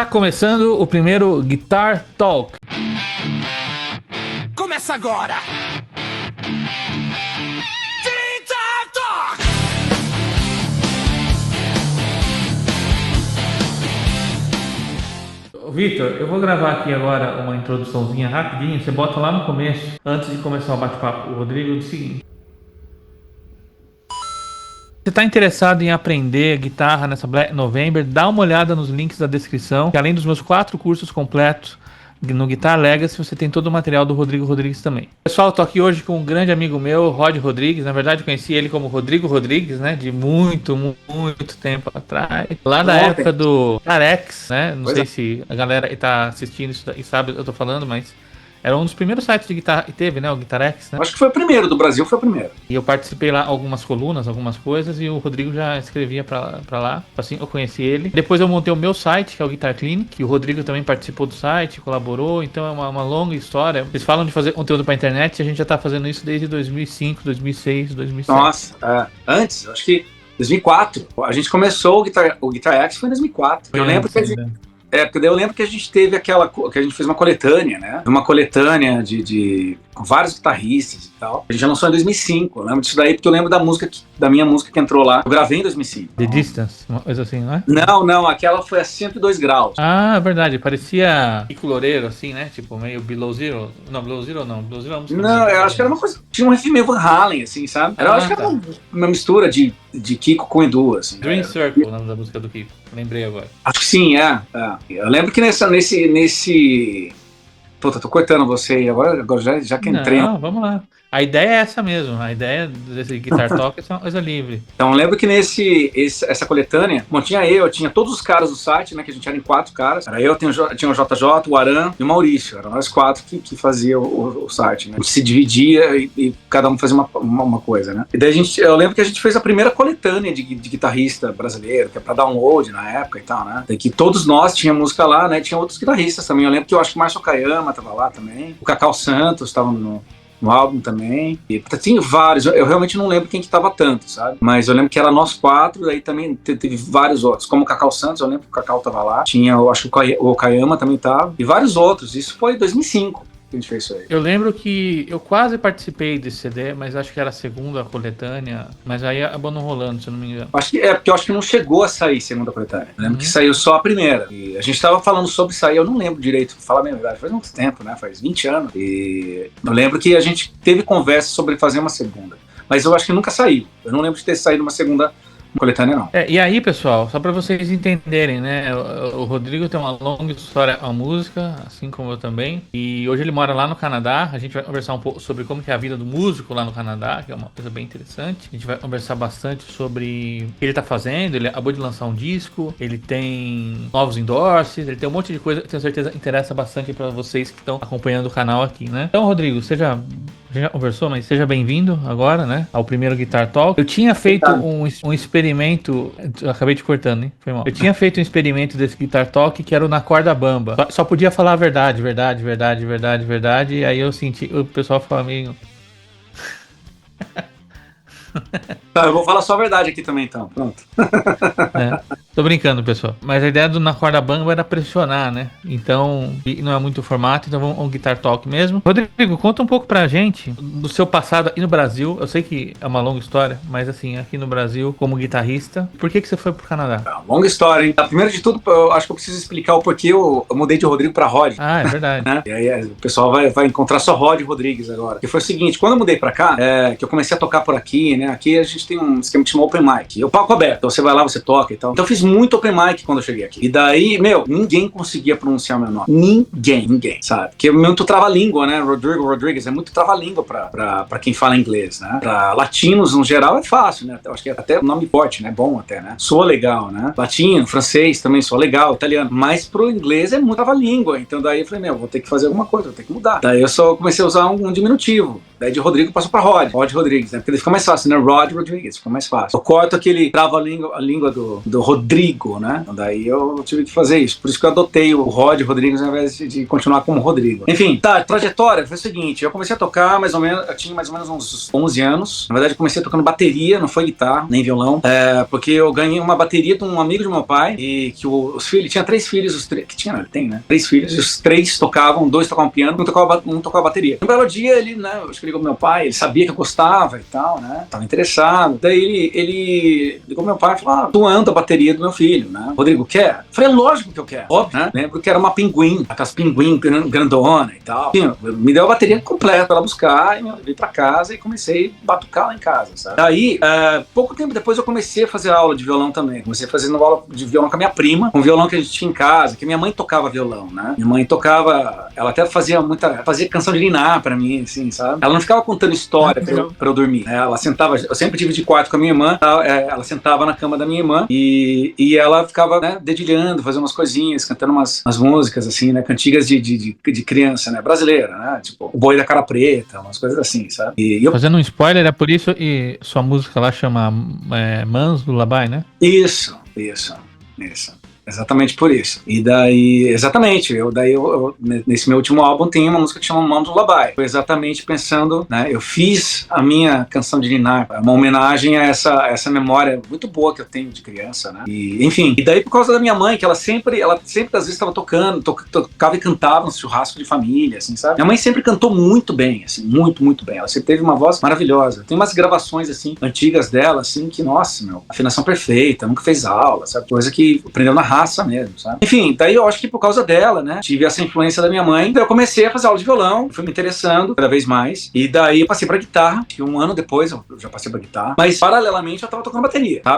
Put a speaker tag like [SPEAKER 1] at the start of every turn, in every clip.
[SPEAKER 1] Tá começando o primeiro Guitar Talk.
[SPEAKER 2] Começa agora! Guitar Talk!
[SPEAKER 1] Vitor, eu vou gravar aqui agora uma introduçãozinha rapidinho. Você bota lá no começo, antes de começar o bate-papo, o Rodrigo, o seguinte. Se você está interessado em aprender guitarra nessa Black November, dá uma olhada nos links da descrição, que além dos meus 4 cursos completos no Guitar Legacy, você tem todo o material do Rodrigo Rodrigues também. Pessoal, eu tô aqui hoje com um grande amigo meu, Rod Rodrigues. Na verdade, eu conheci ele como Rodrigo Rodrigues, né? De muito tempo atrás. Lá da época do Guitarex, né? Não sei se a galera está assistindo isso e sabe o que eu tô falando, mas era um dos primeiros sites de guitarra que teve, né? O Guitarex, né?
[SPEAKER 3] Acho que foi o primeiro, do Brasil foi o primeiro.
[SPEAKER 1] E eu participei lá algumas colunas, algumas coisas, e o Rodrigo já escrevia pra lá. Assim, eu conheci ele. Depois eu montei o meu site, que é o Guitar Clinic, e o Rodrigo também participou do site, colaborou, então é uma longa história. Eles falam de fazer conteúdo pra internet, e a gente já tá fazendo isso desde 2005, 2006, 2007.
[SPEAKER 3] Nossa, antes, acho que 2004. A gente começou o Guitar X foi em 2004. Eu lembro que a gente... porque daí eu lembro que a gente teve que a gente fez uma coletânea, né? Uma coletânea de vários guitarristas e tal. A gente já lançou em 2005. Eu lembro disso daí porque eu lembro da minha música que entrou lá. Eu gravei em 2005.
[SPEAKER 1] The Distance, uma coisa assim, não é?
[SPEAKER 3] Não, aquela foi a 102 graus.
[SPEAKER 1] Ah, verdade. Parecia Kiko Loureiro, assim, né? Tipo, meio Below Zero. Não, Below Zero não. Below Zero é uma música.
[SPEAKER 3] Não, eu acho que era uma coisa... Tinha um riff meio Van Halen, assim, sabe? Eu acho que era uma mistura de Kiko com Edu, assim.
[SPEAKER 1] Dream Circle, o nome da música do Kiko. Lembrei agora.
[SPEAKER 3] Acho que sim, Eu lembro que nesse... Puta, tô cortando você aí, agora já que entrei...
[SPEAKER 1] Não, vamos lá. A ideia é essa mesmo, a ideia desse Guitar Talk é uma coisa livre.
[SPEAKER 3] Então eu lembro que essa coletânea, bom, tinha todos os caras do site, né, que a gente era em 4 caras. Era eu, tinha o JJ, o Aran e o Maurício. Eram nós 4 que faziam o site, né. A gente se dividia e cada um fazia uma coisa, né. E daí eu lembro que a gente fez a primeira coletânea de guitarrista brasileiro, que é pra download na época e tal, né. Daí que todos nós tínhamos música lá, né, tinha outros guitarristas também. Eu lembro que eu acho que o Márcio Okayama tava lá também. O Cacau Santos tava no álbum também, e tinha vários, eu realmente não lembro quem que tava tanto, sabe, mas eu lembro que era nós 4, daí também teve vários outros, como o Cacau Santos, eu lembro que o Cacau tava lá, tinha, eu acho que o Okayama também tava, e vários outros, isso foi em 2005. Que a gente fez isso aí. Eu
[SPEAKER 1] lembro que eu quase participei desse CD, mas acho que era a segunda coletânea, mas aí acabou não rolando, se eu não me engano.
[SPEAKER 3] Acho que porque eu acho que não chegou a sair segunda coletânea. Eu lembro que saiu só a primeira. E a gente tava falando sobre sair, eu não lembro direito, pra falar a minha verdade, faz muito tempo, né? Faz 20 anos. E eu lembro que a gente teve conversa sobre fazer uma segunda. Mas eu acho que nunca saiu. Eu não lembro de ter saído uma segunda coletânea, não.
[SPEAKER 1] E aí, pessoal, só pra vocês entenderem, né, o Rodrigo tem uma longa história à música, assim como eu também, e hoje ele mora lá no Canadá. A gente vai conversar um pouco sobre como que é a vida do músico lá no Canadá, que é uma coisa bem interessante. A gente vai conversar bastante sobre o que ele tá fazendo. Ele acabou de lançar um disco, ele tem novos endorses, ele tem um monte de coisa que tenho certeza interessa bastante pra vocês que estão acompanhando o canal aqui, né. Então, Rodrigo, você já conversou, mas seja bem-vindo agora, né, ao primeiro Guitar Talk. Eu tinha feito um experimento, eu acabei te cortando, hein? Foi mal. Eu tinha feito um experimento desse Guitar Talk que era o Na Corda Bamba. Só podia falar a verdade, e aí eu senti, o pessoal falava meio...
[SPEAKER 3] Tá, eu vou falar só a verdade aqui também, então. Pronto.
[SPEAKER 1] Tô brincando, pessoal. Mas a ideia do Na Corda Bamba era pressionar, né? Então, não é muito o formato, então vamos ao Guitar Talk mesmo. Rodrigo, conta um pouco pra gente do seu passado aqui no Brasil. Eu sei que é uma longa história, mas assim, aqui no Brasil, como guitarrista, por que você foi pro Canadá?
[SPEAKER 3] Longa história, hein? Primeiro de tudo, eu acho que eu preciso explicar o porquê eu mudei de Rodrigo pra Rod.
[SPEAKER 1] Ah, é verdade.
[SPEAKER 3] Né? E aí o pessoal vai encontrar só Rod Rodrigues agora. Que foi o seguinte, quando eu mudei pra cá, que eu comecei a tocar por aqui, né? Aqui a gente tem um esquema que chama Open Mic. E o palco aberto. Então você vai lá, você toca e tal. Então eu fiz muito Open Mic quando eu cheguei aqui. E daí, ninguém conseguia pronunciar meu nome. Ninguém, sabe? Porque é muito trava-língua, né? Rodrigo Rodrigues é muito trava-língua pra quem fala inglês, né? Pra latinos, no geral, é fácil, né? Eu acho que é até um nome forte, né? Bom até, né? Soa legal, né? Latino, francês também soa legal, italiano. Mas pro inglês é muito trava-língua. Então daí eu falei, vou ter que fazer alguma coisa, vou ter que mudar. Daí eu só comecei a usar um diminutivo. Daí de Rodrigo passou pra Rod Rodrigues, né? Porque ele fica mais fácil, né? Rod Rodrigues, fica mais fácil. Eu corto aquele trava-língua do Rodrigo, né? Então daí eu tive que fazer isso. Por isso que eu adotei o Rod Rodrigues ao invés de continuar como Rodrigo. Enfim, tá, a trajetória foi o seguinte, eu comecei a tocar mais ou menos, eu tinha mais ou menos uns 11 anos. Na verdade, eu comecei tocando bateria, não foi guitarra, nem violão, porque eu ganhei uma bateria de um amigo do meu pai, e que os filhos, tinha 3 filhos, que tinha, não, ele tem, né? 3 filhos, e os 3 tocavam, 2 tocavam piano, um tocava bateria. Um belo dia, ele, né, eu acho que ligou pro meu pai, ele sabia que eu gostava e tal, né? Tava interessado. Daí ele ligou pro meu pai e falou, doando a bateria do meu filho, né? Rodrigo, quer? Eu falei, lógico que eu quero, óbvio, né? Lembro que era uma Pinguim, aquelas Pinguim grandona e tal. Enfim, me deu a bateria completa pra ela buscar, e eu levei pra casa e comecei a batucar lá em casa, sabe? Daí, pouco tempo depois eu comecei a fazer aula de violão também. Comecei fazendo aula de violão com a minha prima, um violão que a gente tinha em casa, que minha mãe tocava violão, né? Minha mãe tocava, ela até fazia canção de ninar pra mim, assim, sabe? Ela não ficava contando história pra eu dormir, né? Ela sentava, eu sempre tive de quarto com a minha irmã, ela sentava na cama da minha irmã e ela ficava, né, dedilhando, fazendo umas coisinhas, cantando umas músicas, assim, né? Cantigas de criança, né? Brasileira, né? Tipo, o Boi da Cara Preta, umas coisas assim, sabe? E eu...
[SPEAKER 1] Fazendo um spoiler, é por isso e sua música lá chama Mans do Labai, né?
[SPEAKER 3] Isso. Exatamente por isso. E daí, exatamente, nesse meu último álbum tem uma música que chama Mãos do Labai. Foi exatamente pensando, né, eu fiz a minha canção de ninar, uma homenagem a essa memória muito boa que eu tenho de criança, né? E, enfim, e daí por causa da minha mãe, que ela sempre às vezes estava tocava e cantava no churrasco de família, assim, sabe? Minha mãe sempre cantou muito bem, assim, muito, muito bem. Ela sempre teve uma voz maravilhosa. Tem umas gravações, assim, antigas dela, assim, que, nossa, afinação perfeita, nunca fez aula, sabe? Coisa que aprendeu na raça mesmo, sabe? Enfim, daí eu acho que por causa dela, né, tive essa influência da minha mãe, daí eu comecei a fazer aula de violão, fui me interessando cada vez mais, e daí eu passei pra guitarra, que um ano depois eu já passei pra guitarra, mas paralelamente eu tava tocando bateria, tá?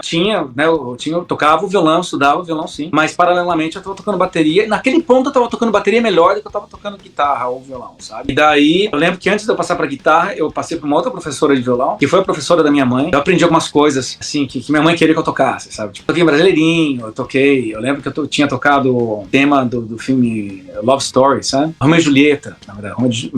[SPEAKER 3] Eu tocava o violão, estudava o violão sim, mas paralelamente eu tava tocando bateria, e naquele ponto eu tava tocando bateria melhor do que eu tava tocando guitarra ou violão, sabe? E daí, eu lembro que antes de eu passar pra guitarra, eu passei pra uma outra professora de violão, que foi a professora da minha mãe, eu aprendi algumas coisas, assim, que minha mãe queria que eu tocasse, sabe? Tipo, eu toquei Brasileirinho, eu lembro que eu tinha tocado o tema do filme Love Story, sabe? Romeo e Julieta, na verdade,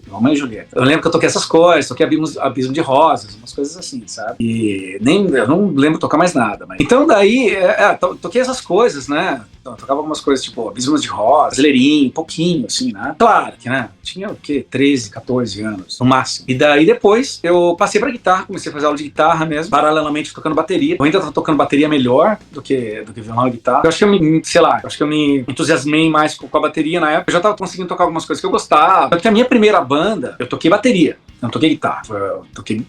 [SPEAKER 3] Romeo e Julieta. Eu lembro que eu toquei essas coisas, toquei Abismo de Rosas, umas coisas assim, sabe? E eu não lembro tocar mais nada, mas... Então daí, toquei essas coisas, né? Então, eu tocava algumas coisas, tipo, Abismos de Rosa, Brasileirinho, pouquinho, assim, né? Claro que, né? Tinha o quê? 13, 14 anos, no máximo. E daí, depois, eu passei pra guitarra, comecei a fazer aula de guitarra mesmo, paralelamente tocando bateria. Eu ainda tava tocando bateria melhor do que violão e guitarra. Eu acho que eu me entusiasmei mais com a bateria na época. Eu já tava conseguindo tocar algumas coisas que eu gostava. Porque a minha primeira banda, eu toquei bateria. Eu não toquei guitarra, eu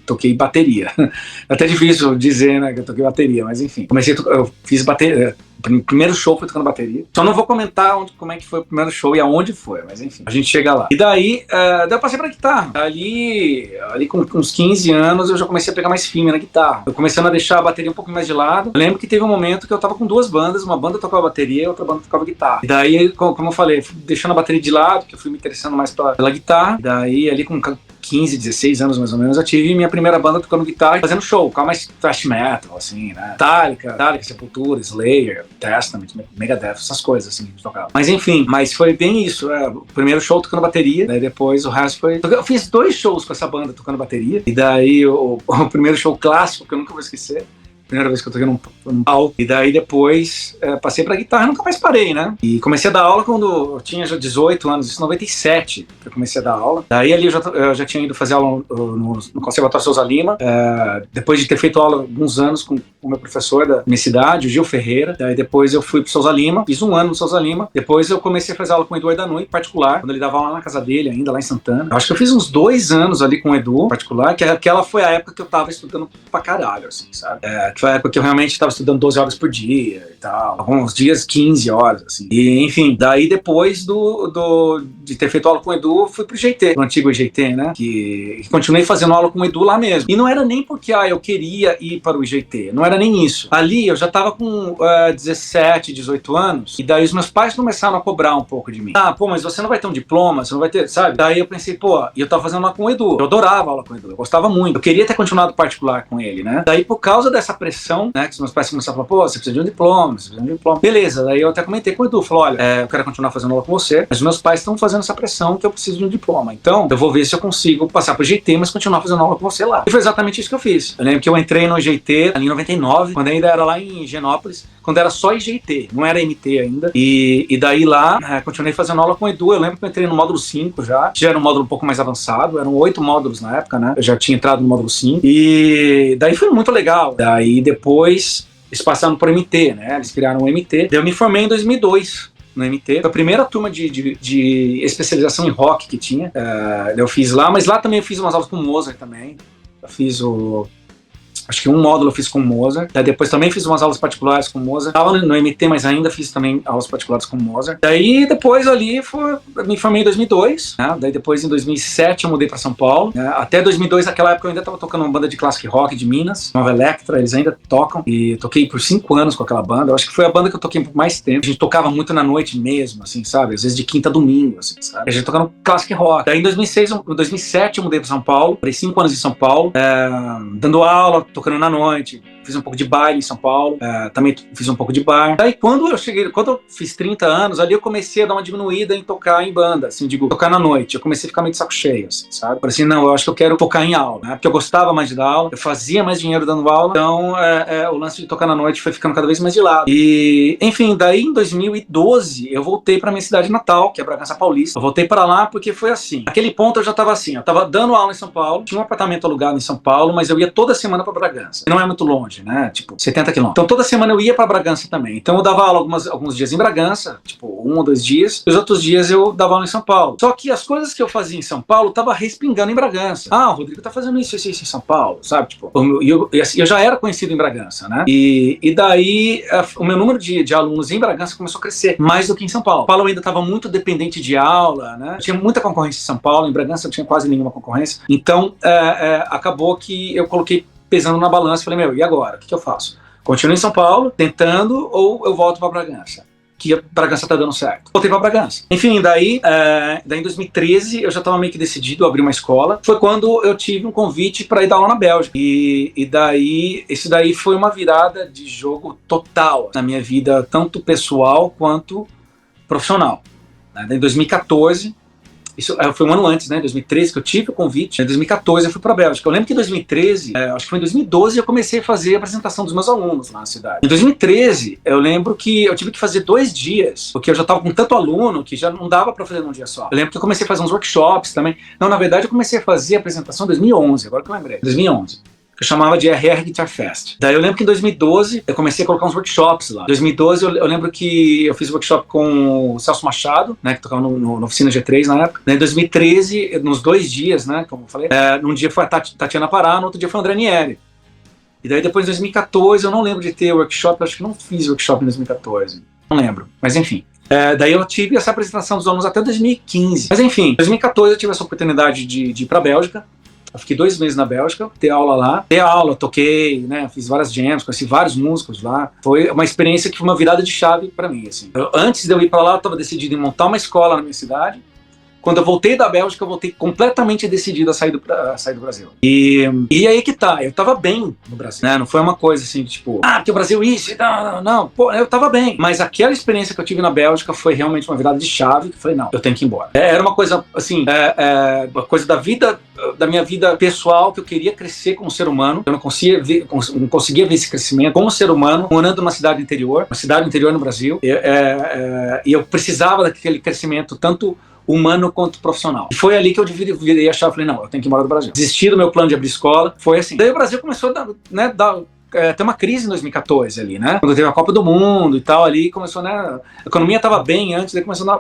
[SPEAKER 3] toquei bateria. É até difícil dizer, né, que eu toquei bateria, mas enfim. Eu fiz bateria. O primeiro show foi tocando bateria. Só não vou comentar como é que foi o primeiro show e aonde foi, mas enfim, a gente chega lá. E daí eu passei pra guitarra. Ali com uns 15 anos eu já comecei a pegar mais firme na guitarra. Eu começando a deixar a bateria um pouco mais de lado. Eu lembro que teve um momento que eu tava com 2 bandas, uma banda tocava bateria e outra banda tocava guitarra. E daí, como eu falei, fui deixando a bateria de lado, que eu fui me interessando mais pela guitarra. E daí, ali com 15, 16 anos mais ou menos, eu tive minha primeira banda tocando guitarra e fazendo show, com mais thrash metal, assim, né? Metallica, Sepultura, Slayer, Testament, Megadeth, essas coisas, assim, que a gente tocava. Mas enfim, foi bem isso, o primeiro show tocando bateria, daí depois o resto foi... Eu fiz 2 shows com essa banda tocando bateria, e daí o primeiro show clássico, que eu nunca vou esquecer, primeira vez que eu toquei num palco. E daí depois passei pra guitarra e nunca mais parei, né? E comecei a dar aula quando eu tinha já 18 anos, isso em 97 que eu comecei a dar aula. Daí ali eu já tinha ido fazer aula no Conservatório Souza Lima, depois de ter feito aula alguns anos com o meu professor da minha cidade, o Gil Ferreira. Daí depois eu fui pro Souza Lima, fiz 1 ano no Souza Lima. Depois eu comecei a fazer aula com o Eduardo Danui, particular, quando ele dava aula na casa dele ainda, lá em Santana. Eu acho que eu fiz uns 2 anos ali com o Edu, particular, que aquela foi a época que eu tava estudando pra caralho, assim, sabe? Que foi a época que eu realmente estava estudando 12 horas por dia e tal. Alguns dias 15 horas, assim. E, enfim, daí depois de ter feito aula com o Edu, fui pro GT, pro antigo IGT, né? Que continuei fazendo aula com o Edu lá mesmo. E não era nem porque, eu queria ir para o IGT. Não era nem isso. Ali eu já tava com 17, 18 anos. E daí os meus pais começaram a cobrar um pouco de mim. Mas você não vai ter um diploma, você não vai ter, sabe? Daí eu pensei, e eu tava fazendo aula com o Edu. Eu adorava aula com o Edu. Eu gostava muito. Eu queria ter continuado particular com ele, né? Daí por causa dessa pressão, né, que os meus pais começaram a falar, você precisa de um diploma, Beleza, daí eu até comentei com o Edu, falou, olha, eu quero continuar fazendo aula com você, mas os meus pais estão fazendo essa pressão que eu preciso de um diploma, então eu vou ver se eu consigo passar pro GT, mas continuar fazendo aula com você lá. E foi exatamente isso que eu fiz. Eu lembro que eu entrei no GT ali em 99, 2009, quando ainda era lá em Higienópolis, quando era só IGT, não era MT ainda. E daí lá, continuei fazendo aula com o Edu. Eu lembro que eu entrei no módulo 5 já era um módulo um pouco mais avançado, eram 8 módulos na época, né? Eu já tinha entrado no módulo 5. E daí foi muito legal. Daí depois eles passaram por MT, né? Eles criaram o MT. Daí eu me formei em 2002. No MT, foi a primeira turma de especialização em rock que tinha. Eu fiz lá, mas lá também eu fiz umas aulas com Mozart também. Eu fiz acho que um módulo eu fiz com Mozart. Daí depois também fiz umas aulas particulares com Mozart. Estava no MT, mas ainda fiz também aulas particulares com Mozart. Daí depois ali me formei em 2002. Né? Daí depois em 2007 eu mudei para São Paulo. Né? Até 2002, naquela época eu ainda estava tocando uma banda de classic rock de Minas, Nova Electra. Eles ainda tocam. E toquei por 5 anos com aquela banda. Eu acho que foi a banda que eu toquei por mais tempo. A gente tocava muito na noite mesmo, assim, sabe? Às vezes de quinta a domingo, assim, sabe? A gente tocando classic rock. Daí em 2007 eu mudei para São Paulo. Parei 5 anos em São Paulo, dando aula, tocando na noite, fiz um pouco de baile em São Paulo, também fiz um pouco de bar. Daí quando eu fiz 30 anos, ali eu comecei a dar uma diminuída em tocar em banda, assim, digo, tocar na noite. Eu comecei a ficar meio de saco cheio, assim, sabe? Falei assim, não, eu acho que eu quero tocar em aula, né? Porque eu gostava mais de dar aula, eu fazia mais dinheiro dando aula, então o lance de tocar na noite foi ficando cada vez mais de lado. E, enfim, daí em 2012 eu voltei pra minha cidade natal, que é Bragança Paulista. Eu voltei pra lá porque foi assim. Naquele ponto eu já tava assim, eu tava dando aula em São Paulo, tinha um apartamento alugado em São Paulo, mas eu ia toda semana pra Bragança. Não é muito longe, né? Tipo, 70 quilômetros. Então toda semana eu ia pra Bragança também. Então eu dava aula alguns dias em Bragança, tipo 1 ou 2 dias, e os outros dias eu dava aula em São Paulo. Só que as coisas que eu fazia em São Paulo tava respingando em Bragança. Ah, o Rodrigo tá fazendo isso em São Paulo, sabe? Tipo, eu já era conhecido em Bragança, né? E daí o meu número de alunos em Bragança começou a crescer mais do que em São Paulo. São Paulo ainda estava muito dependente de aula, né? Tinha muita concorrência em São Paulo, em Bragança não tinha quase nenhuma concorrência. Então acabou que eu coloquei pesando na balança, falei, e agora? O que eu faço? Continuo em São Paulo, tentando, ou eu volto para Bragança? Que a Bragança tá dando certo. Voltei para Bragança. Enfim, daí em 2013 eu já estava meio que decidido a abrir uma escola. Foi quando eu tive um convite para ir dar aula na Bélgica. E daí, isso daí foi uma virada de jogo total na minha vida, tanto pessoal quanto profissional. Em 2014, isso foi um ano antes, né? Em 2013 que eu tive o convite. Em 2014 eu fui para a Bélgica. Eu lembro que em 2013, acho que foi em 2012, eu comecei a fazer a apresentação dos meus alunos lá na cidade. Em 2013, eu lembro que eu tive que fazer 2 dias, porque eu já estava com tanto aluno que já não dava para fazer num dia só. Eu lembro que eu comecei a fazer uns workshops também. Não, na verdade eu comecei a fazer a apresentação em 2011, agora que eu lembrei. 2011. Que eu chamava de RR Guitar Fest. Daí eu lembro que em 2012 eu comecei a colocar uns workshops lá. Em 2012 eu lembro que eu fiz um workshop com o Celso Machado, né, que tocava no Oficina G3 na época. Daí em 2013, nos 2 dias, né, como eu falei, num dia foi a Tatiana Pará, no outro dia foi o André Nieri. E daí depois em 2014 eu não lembro de ter workshop, eu acho que não fiz workshop em 2014. Não lembro, mas enfim. Daí eu tive essa apresentação dos alunos até 2015. Mas enfim, em 2014 eu tive essa oportunidade de ir para a Bélgica. Eu fiquei 2 meses na Bélgica, ter aula lá. Ter aula, toquei, né? Fiz várias jams, conheci vários músicos lá. Foi uma experiência que foi uma virada de chave para mim, assim. Antes de eu ir para lá, eu estava decidido em montar uma escola na minha cidade. Quando eu voltei da Bélgica, eu voltei completamente decidido a sair do Brasil. E aí que tá, eu tava bem no Brasil, né? Não foi uma coisa assim, tipo, porque o Brasil isso, não. Pô, eu tava bem. Mas aquela experiência que eu tive na Bélgica foi realmente uma virada de chave, que eu falei, não, eu tenho que ir embora. Era uma coisa, assim, uma coisa da minha vida pessoal, que eu queria crescer como ser humano. Eu não conseguia ver esse crescimento como ser humano, morando numa cidade interior no Brasil. E eu precisava daquele crescimento, tanto humano quanto profissional. E foi ali que eu virei a chave, falei, não, eu tenho que ir embora do Brasil. Desisti do meu plano de abrir escola, foi assim. Daí o Brasil começou a ter uma crise em 2014 ali, né? Quando teve a Copa do Mundo e tal, ali começou, né? A economia estava bem antes, daí começou a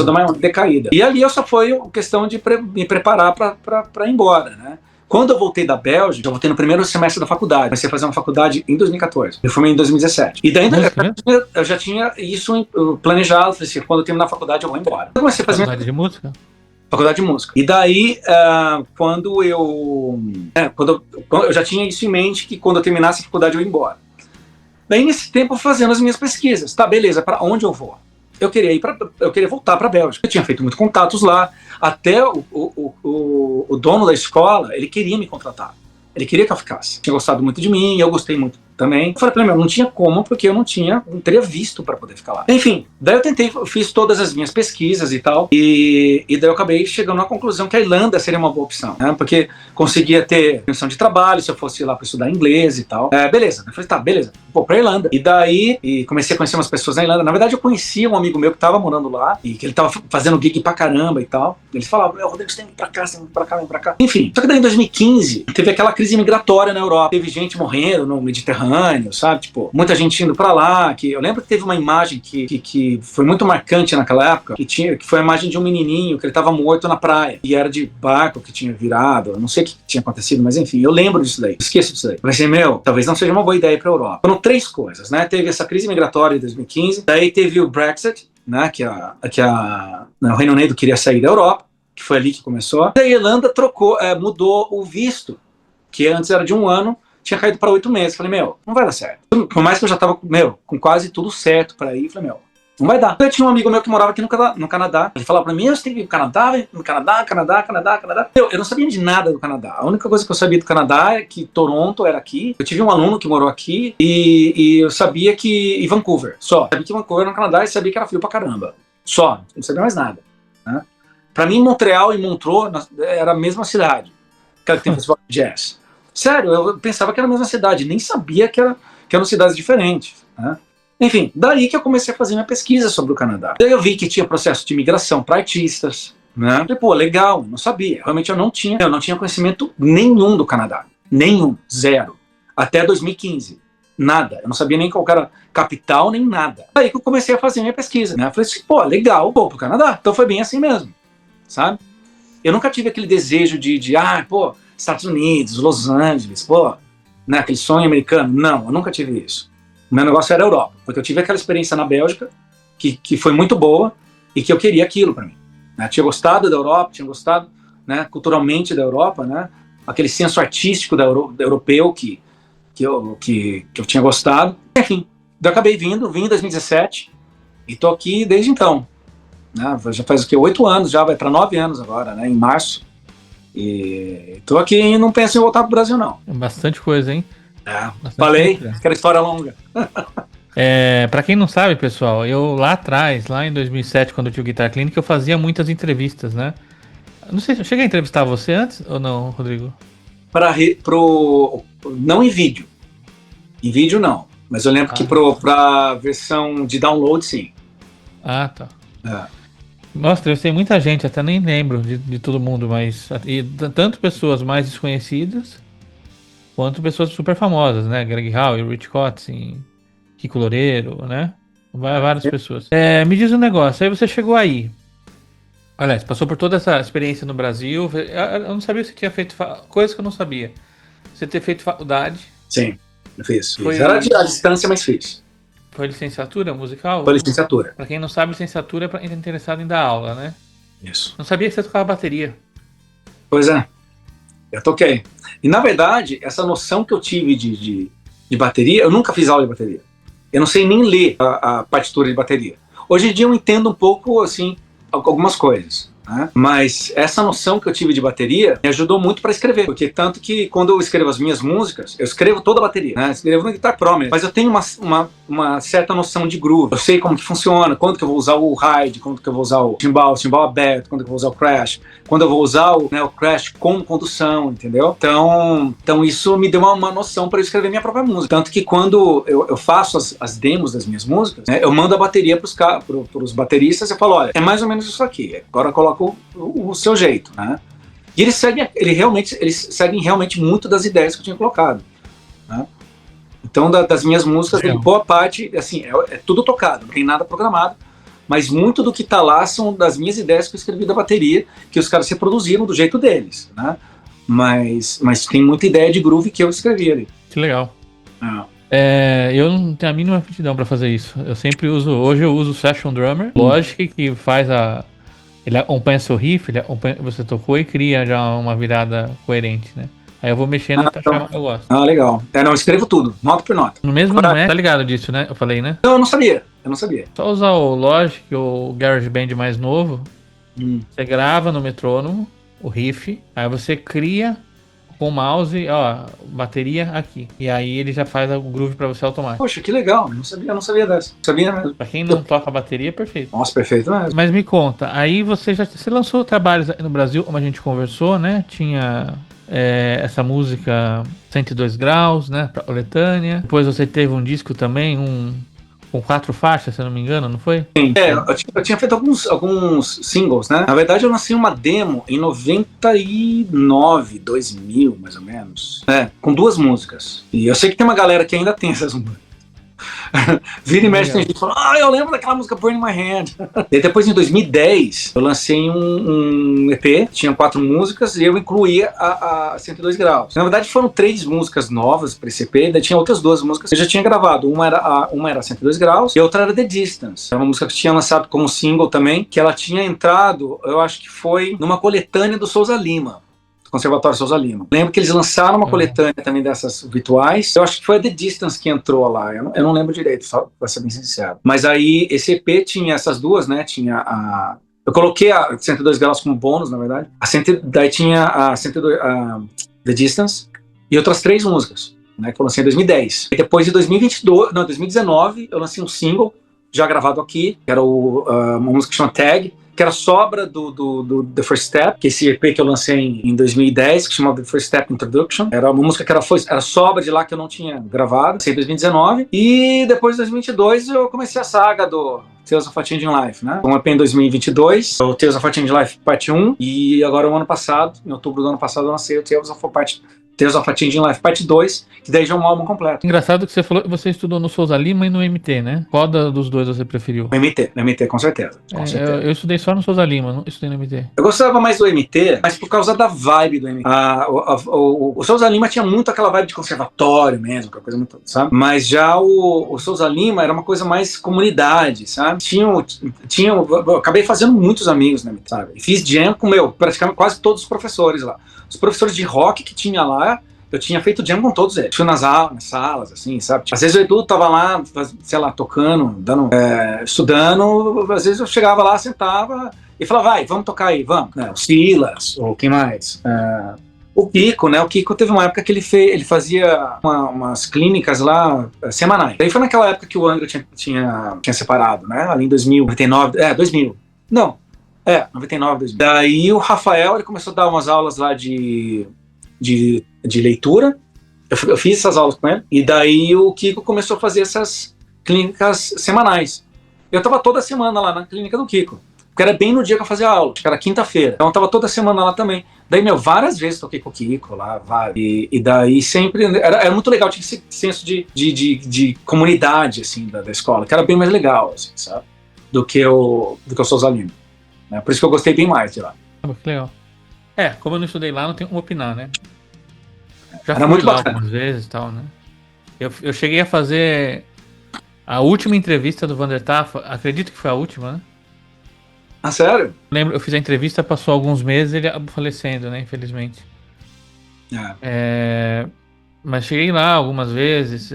[SPEAKER 3] dar uma decaída. E ali eu só foi questão de me preparar para ir embora, né? Quando eu voltei da Bélgica, eu voltei no primeiro semestre da faculdade. Comecei a fazer uma faculdade em 2014. Eu formei em 2017. E daí eu já tinha isso planejado. Falei assim, quando eu terminar a faculdade, eu vou embora. Eu comecei a fazer
[SPEAKER 1] faculdade de música?
[SPEAKER 3] Faculdade de música. E daí, quando eu já tinha isso em mente, que quando eu terminasse a faculdade, eu ia embora. Daí, nesse tempo, fazendo as minhas pesquisas. Tá, beleza, para onde eu vou? Eu queria voltar para a Bélgica. Eu tinha feito muitos contatos lá. Até o dono da escola, ele queria me contratar. Ele queria que eu ficasse. Tinha gostado muito de mim, e eu gostei muito também. Eu falei, meu, não tinha como, porque eu não teria visto para poder ficar lá. Enfim, daí eu fiz todas as minhas pesquisas e tal, e daí eu acabei chegando à conclusão que a Irlanda seria uma boa opção, né? Porque conseguia ter permissão de trabalho, se eu fosse lá para estudar inglês e tal. Beleza. Eu falei, tá, beleza. Vou pra Irlanda. E daí, comecei a conhecer umas pessoas na Irlanda. Na verdade, eu conhecia um amigo meu que tava morando lá, e que ele tava fazendo gig pra caramba e tal. Eles falavam, Rodrigo, você tem que ir pra cá, você tem que ir pra cá, vem pra cá. Enfim, só que daí em 2015, teve aquela crise migratória na Europa. Teve gente morrendo no Mediterrâneo, sabe? Tipo, muita gente indo pra lá. Eu lembro que teve uma imagem que foi muito marcante naquela época, que foi a imagem de um menininho que ele tava morto na praia. E era de barco que tinha virado. Eu não sei o que tinha acontecido, mas enfim, eu lembro disso daí. Esqueço disso daí. Eu pensei, talvez não seja uma boa ideia pra Europa. Foram 3 coisas, né? Teve essa crise migratória em 2015, daí teve o Brexit, né? O Reino Unido queria sair da Europa, que foi ali que começou. Daí a Irlanda mudou o visto, que antes era de 1 ano, tinha caído para 8 meses. Falei, não vai dar certo. Por mais que eu já tava, com quase tudo certo para ir, falei, não vai dar. Eu tinha um amigo meu que morava aqui no Canadá. Ele falava pra mim, você tem que ir pro Canadá, Canadá. Eu não sabia de nada do Canadá. A única coisa que eu sabia do Canadá é que Toronto era aqui. Eu tive um aluno que morou aqui e eu sabia e Vancouver, só. Eu sabia que Vancouver era no Canadá e sabia que era frio pra caramba. Só, não sabia mais nada. Né? Pra mim, Montreal e Montreux era a mesma cidade. Aquela que tem festival de jazz. Sério, eu pensava que era a mesma cidade, nem sabia que eram cidades diferentes. Né? Enfim, daí que eu comecei a fazer minha pesquisa sobre o Canadá. Daí eu vi que tinha processo de imigração para artistas, né? Falei, legal, não sabia. Realmente eu não tinha conhecimento nenhum do Canadá. Nenhum, zero. Até 2015. Nada. Eu não sabia nem qual era a capital, nem nada. Daí que eu comecei a fazer minha pesquisa, né? Falei assim, legal, vou pro Canadá. Então foi bem assim mesmo, sabe? Eu nunca tive aquele desejo Estados Unidos, Los Angeles, né, aquele sonho americano. Não, eu nunca tive isso. O meu negócio era a Europa, porque eu tive aquela experiência na Bélgica, que foi muito boa, e que eu queria aquilo para mim. Né? Tinha gostado da Europa, tinha gostado, né, culturalmente da Europa, né, aquele senso artístico europeu que eu tinha gostado. Enfim, eu acabei vim em 2017, e tô aqui desde então. Né? Já faz 8 anos, já vai para 9 anos agora, né, em março. E tô aqui e não penso em voltar pro Brasil, não.
[SPEAKER 1] Bastante coisa, hein?
[SPEAKER 3] Bastante falei, aquela história longa.
[SPEAKER 1] Pra quem não sabe, pessoal, eu lá atrás, lá em 2007, quando eu tinha o Guitar Clinic, eu fazia muitas entrevistas, né? Não sei se eu cheguei a entrevistar você antes ou não, Rodrigo?
[SPEAKER 3] Não em vídeo. Em vídeo, não. Mas eu lembro que pra versão de download, sim.
[SPEAKER 1] Ah, tá. Nossa, eu sei muita gente, até nem lembro de todo mundo, mas tanto pessoas mais desconhecidas quanto pessoas super famosas, né? Greg Howe, Rich Kotzen, Kiko Loureiro, né? Várias pessoas. Me diz um negócio, aí você chegou aí. Aliás, passou por toda essa experiência no Brasil. Eu não sabia que você tinha feito coisas que eu não sabia. Você ter feito faculdade.
[SPEAKER 3] Sim, eu fiz. Era à distância, mas fiz.
[SPEAKER 1] Foi licenciatura musical?
[SPEAKER 3] Foi licenciatura.
[SPEAKER 1] Pra quem não sabe, licenciatura é pra quem tá interessado em dar aula, né?
[SPEAKER 3] Isso.
[SPEAKER 1] Não sabia que você tocava bateria.
[SPEAKER 3] Pois é. Eu toquei. E, na verdade, essa noção que eu tive de bateria, eu nunca fiz aula de bateria. Eu não sei nem ler a partitura de bateria. Hoje em dia eu entendo um pouco, assim, algumas coisas. Né? Mas essa noção que eu tive de bateria me ajudou muito para escrever, porque tanto que quando eu escrevo as minhas músicas, eu escrevo toda a bateria, né? Escrevo no Guitar Pro mesmo, mas eu tenho uma certa noção de groove, eu sei como que funciona, quando que eu vou usar o ride, quando que eu vou usar o timbal aberto, quando que eu vou usar o crash, quando eu vou usar o crash com condução, entendeu? Então isso me deu uma noção para eu escrever minha própria música, tanto que quando eu faço as demos das minhas músicas, né, eu mando a bateria pros bateristas e falo, olha, é mais ou menos isso aqui, agora coloca o seu jeito, né? E eles seguem realmente muito das ideias que eu tinha colocado, né? Então, das minhas músicas, boa parte, assim, é tudo tocado, não tem nada programado, mas muito do que tá lá são das minhas ideias que eu escrevi da bateria, que os caras reproduziram do jeito deles, né? Mas tem muita ideia de groove que eu escrevi ali.
[SPEAKER 1] Que legal. Eu não tenho a mínima aptidão pra fazer isso. Hoje eu uso o Session Drummer, Logic, que faz ele acompanha seu riff, você tocou e cria já uma virada coerente, né? Aí eu vou mexendo até achar que eu gosto.
[SPEAKER 3] Legal. Eu escrevo tudo, nota por nota.
[SPEAKER 1] No mesmo não é? Tá ligado disso, né? Eu falei, né?
[SPEAKER 3] Não, eu não sabia.
[SPEAKER 1] Só usar o Logic ou o GarageBand mais novo, você grava no metrônomo o riff, aí você cria com o mouse, ó, bateria aqui. E aí ele já faz o groove pra você automático.
[SPEAKER 3] Poxa, que legal, não sabia dessa. Não sabia mesmo.
[SPEAKER 1] Pra quem não toca bateria, é perfeito.
[SPEAKER 3] Nossa, perfeito mesmo.
[SPEAKER 1] Mas me conta, aí você lançou trabalhos no Brasil, como a gente conversou, né? Tinha essa música 102 Graus, né? Pra coletânea. Depois você teve um disco também, com 4 faixas, se eu não me engano, não foi?
[SPEAKER 3] Eu tinha feito alguns singles, né? Na verdade, eu lancei uma demo em 99, 2000, mais ou menos. Com 2 músicas. E eu sei que tem uma galera que ainda tem essas músicas. Vira e mexe, tem gente que fala, eu lembro daquela música Burn My Hand. E depois, em 2010, eu lancei um EP, tinha 4 músicas, e eu incluía a 102 Graus. Na verdade, foram 3 músicas novas para esse EP, ainda tinha outras 2 músicas que eu já tinha gravado. Uma era 102 Graus, e a outra era The Distance. É uma música que tinha lançado como single também, que ela tinha entrado, eu acho que foi numa coletânea do Souza Lima. Conservatório Souza Lima. Lembro que eles lançaram uma coletânea também dessas virtuais. Eu acho que foi a The Distance que entrou lá. Eu não lembro direito, só pra ser bem sincero. Mas aí, esse EP tinha essas 2, né? Tinha a... Eu coloquei a 102 Graus como bônus, na verdade. Daí tinha a 102, The Distance e outras 3 músicas, né? Que eu lancei em 2010. E depois, em 2019, eu lancei um single, já gravado aqui, que era uma música que chama Tag, que era sobra do The First Step, que é esse EP que eu lancei em 2010, que chamava The First Step Introduction. Era uma música que era sobra de lá que eu não tinha gravado, lancei em 2019. E depois, em 2022, eu comecei a saga do Tales of a Changing Life, né? Um EP em 2022, o Tales of a Changing Life parte 1, e agora, o ano passado, em outubro do ano passado, eu lancei o Tales of a Changing Life parte 2, que daí já é um álbum completo.
[SPEAKER 1] Engraçado que você falou que você estudou no Souza Lima e no MT, né? Qual dos dois você preferiu?
[SPEAKER 3] No MT, com certeza.
[SPEAKER 1] Eu estudei só no Souza Lima, não estudei no MT.
[SPEAKER 3] Eu gostava mais do MT, mas por causa da vibe do MT. O Souza Lima tinha muito aquela vibe de conservatório mesmo, aquela coisa muito, sabe? Mas já o Souza Lima era uma coisa mais comunidade, sabe? Eu acabei fazendo muitos amigos, né, sabe? Fiz jam com, praticamente quase todos os professores lá. Os professores de rock que tinha lá, eu tinha feito jam com todos eles. Fui nas salas, assim, sabe? Às vezes o Edu tava lá, sei lá, tocando, estudando. Às vezes eu chegava lá, sentava e falava, vai, vamos tocar aí, vamos. O Silas, ou quem mais? O Kiko, né? O Kiko teve uma época que ele fazia umas clínicas lá semanais. Daí foi naquela época que o Angra tinha separado, né? Ali em 2000, 99, 2000. Não, 99, 2000. Daí o Rafael, ele começou a dar umas aulas lá de leitura. Eu fiz essas aulas com ele. E daí o Kiko começou a fazer essas clínicas semanais. Eu tava toda semana lá na clínica do Kiko. Porque era bem no dia que eu fazia aula, que era quinta-feira. Então eu tava toda semana lá também. Daí, várias vezes toquei com o Kiko lá, e daí sempre... Era muito legal, tinha esse senso de comunidade, assim, da escola, que era bem mais legal, assim, sabe? Do que o Souza Lima. Né? Por isso que eu gostei bem mais de lá.
[SPEAKER 1] Que legal. Como eu não estudei lá, não tenho como opinar, né? Já
[SPEAKER 3] Era
[SPEAKER 1] fui
[SPEAKER 3] muito
[SPEAKER 1] lá
[SPEAKER 3] bacana.
[SPEAKER 1] algumas vezes e tal, né? Eu cheguei a fazer a última entrevista do Vander Taffa, acredito que foi a última, né?
[SPEAKER 3] Ah, sério?
[SPEAKER 1] Lembro, eu fiz a entrevista, passou alguns meses e ele acabou falecendo, né? Infelizmente. Mas cheguei lá algumas vezes.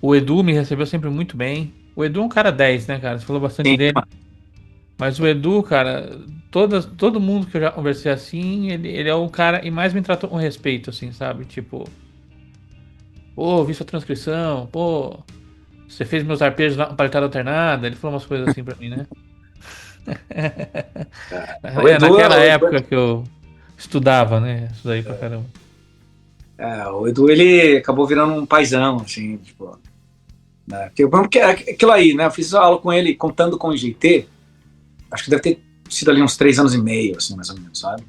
[SPEAKER 1] O Edu me recebeu sempre muito bem. O Edu é um cara 10, né, cara? Você falou bastante dele. Mas o Edu, cara, todo mundo que eu já conversei assim, ele é o cara e mais me tratou com respeito, assim, sabe? Tipo, pô, vi sua transcrição, pô, você fez meus arpejos lá com paletada alternada. Ele falou umas coisas assim pra mim, né? Naquela época que eu estudava, né? Estudei pra caramba.
[SPEAKER 3] O Edu, ele acabou virando um paizão, assim, tipo... Né? Porque aquilo aí, né? Eu fiz aula com ele contando com o IGT, acho que deve ter sido ali uns 3 anos e meio, assim, mais ou menos, sabe?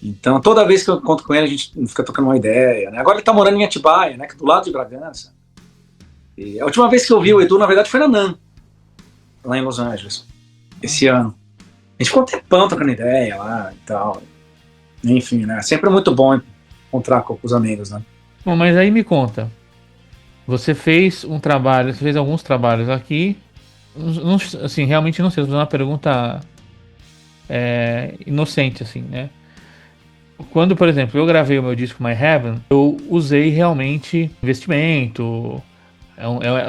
[SPEAKER 3] Então, toda vez que eu encontro com ele, a gente fica trocando uma ideia, né? Agora ele tá morando em Atibaia, né? Que é do lado de Bragança. E a última vez que eu vi o Edu, na verdade, foi na NAM, lá em Los Angeles, esse ano. A gente ficou um tempão trocando ideia lá e tal. Enfim, né? Sempre é muito bom encontrar com os amigos, né?
[SPEAKER 1] Bom, mas aí me conta. Você fez alguns trabalhos aqui. Não, assim, realmente não sei, vou fazer uma pergunta inocente, assim, né? Quando, por exemplo, eu gravei o meu disco My Heaven, eu usei realmente investimento,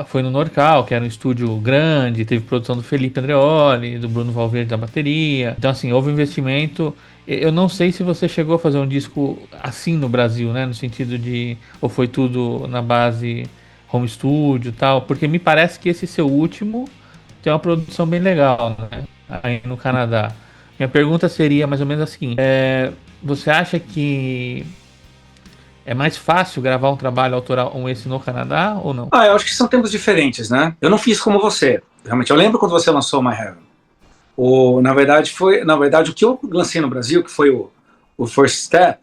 [SPEAKER 1] Foi no Norcal, que era um estúdio grande, teve produção do Felipe Andreoli, do Bruno Valverde da bateria. Então, assim, houve investimento. Eu não sei se você chegou a fazer um disco assim no Brasil, né? No sentido de. Ou foi tudo na base home studio e tal, porque me parece que esse seu último tem uma produção bem legal, né? Aí no Canadá. Minha pergunta seria mais ou menos a seguinte: você acha que é mais fácil gravar um trabalho autoral como esse no Canadá ou não?
[SPEAKER 3] Eu acho que são tempos diferentes, né? Eu não fiz como você. Realmente, eu lembro quando você lançou My Heaven. Na verdade, o que eu lancei no Brasil, que foi o First Step,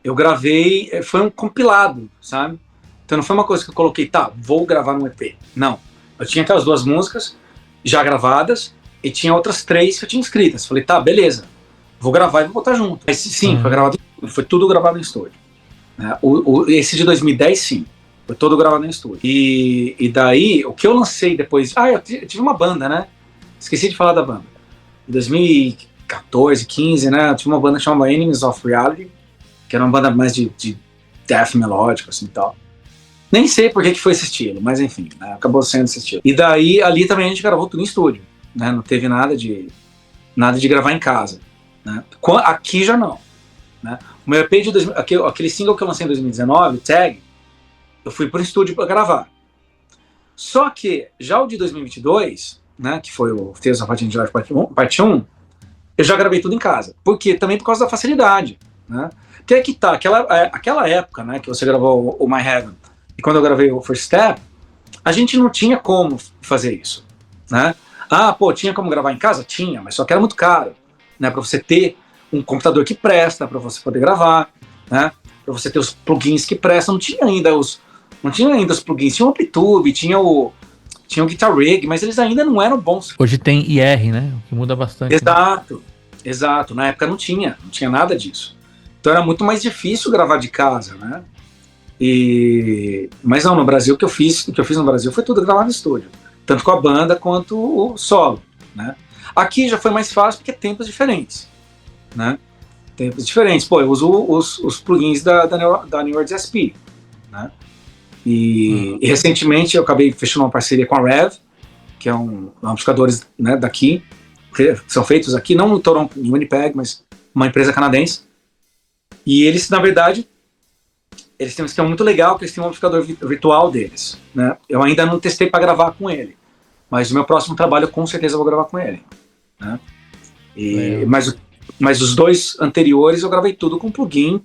[SPEAKER 3] eu gravei, foi um compilado, sabe? Então não foi uma coisa que eu coloquei, tá, vou gravar no EP. Não. Eu tinha aquelas 2 músicas já gravadas e tinha outras 3 que eu tinha escritas. Falei, tá, beleza, vou gravar e vou botar junto. Mas sim, foi tudo gravado em estúdio. Esse de 2010, sim, foi todo gravado em estúdio. E daí, o que eu lancei depois... eu tive uma banda, né? Esqueci de falar da banda. Em 2014, 15, né? Eu tive uma banda chamada Enemies of Reality, que era uma banda mais de death melódico, assim, e tal. Nem sei por que foi esse estilo, mas enfim, né? Acabou sendo esse estilo. E daí, ali também a gente gravou tudo em estúdio, né? Não teve nada de gravar em casa, né? Aqui já não, né? O meu EP de aquele single que eu lancei em 2019, Tag, eu fui pro estúdio para gravar. Só que já o de 2022, né, que foi o Tales of Fighting Life parte 1, eu já gravei tudo em casa. Por quê? Também por causa da facilidade, né? Porque é que tá, aquela época, né, que você gravou o My Heaven, e quando eu gravei o First Step, a gente não tinha como fazer isso, né? Tinha como gravar em casa? Tinha, mas só que era muito caro, né, para você ter um computador que presta, para você poder gravar, né, para você ter os plugins que prestam. Não tinha ainda os plugins, tinha o Amplitude, tinha o Guitar Rig, mas eles ainda não eram bons.
[SPEAKER 1] Hoje tem IR, né? O que muda bastante.
[SPEAKER 3] Exato. Na época não tinha nada disso. Então era muito mais difícil gravar de casa, né? Mas não, no Brasil, o que eu fiz no Brasil foi tudo gravado no estúdio. Tanto com a banda quanto o solo, né? Aqui já foi mais fácil porque tempos diferentes, né? Tempos diferentes. Pô, eu uso os plugins da New York SP, né? E recentemente eu acabei fechando uma parceria com a Rev, que é um amplificadores, né, daqui, que são feitos aqui, não no Toronto, em Winnipeg, mas uma empresa canadense. E eles, na verdade, eles têm um esquema muito legal, que eles têm um amplificador virtual deles, né? Eu ainda não testei para gravar com ele, mas o meu próximo trabalho com certeza eu vou gravar com ele, né? Mas os 2 anteriores eu gravei tudo com plugin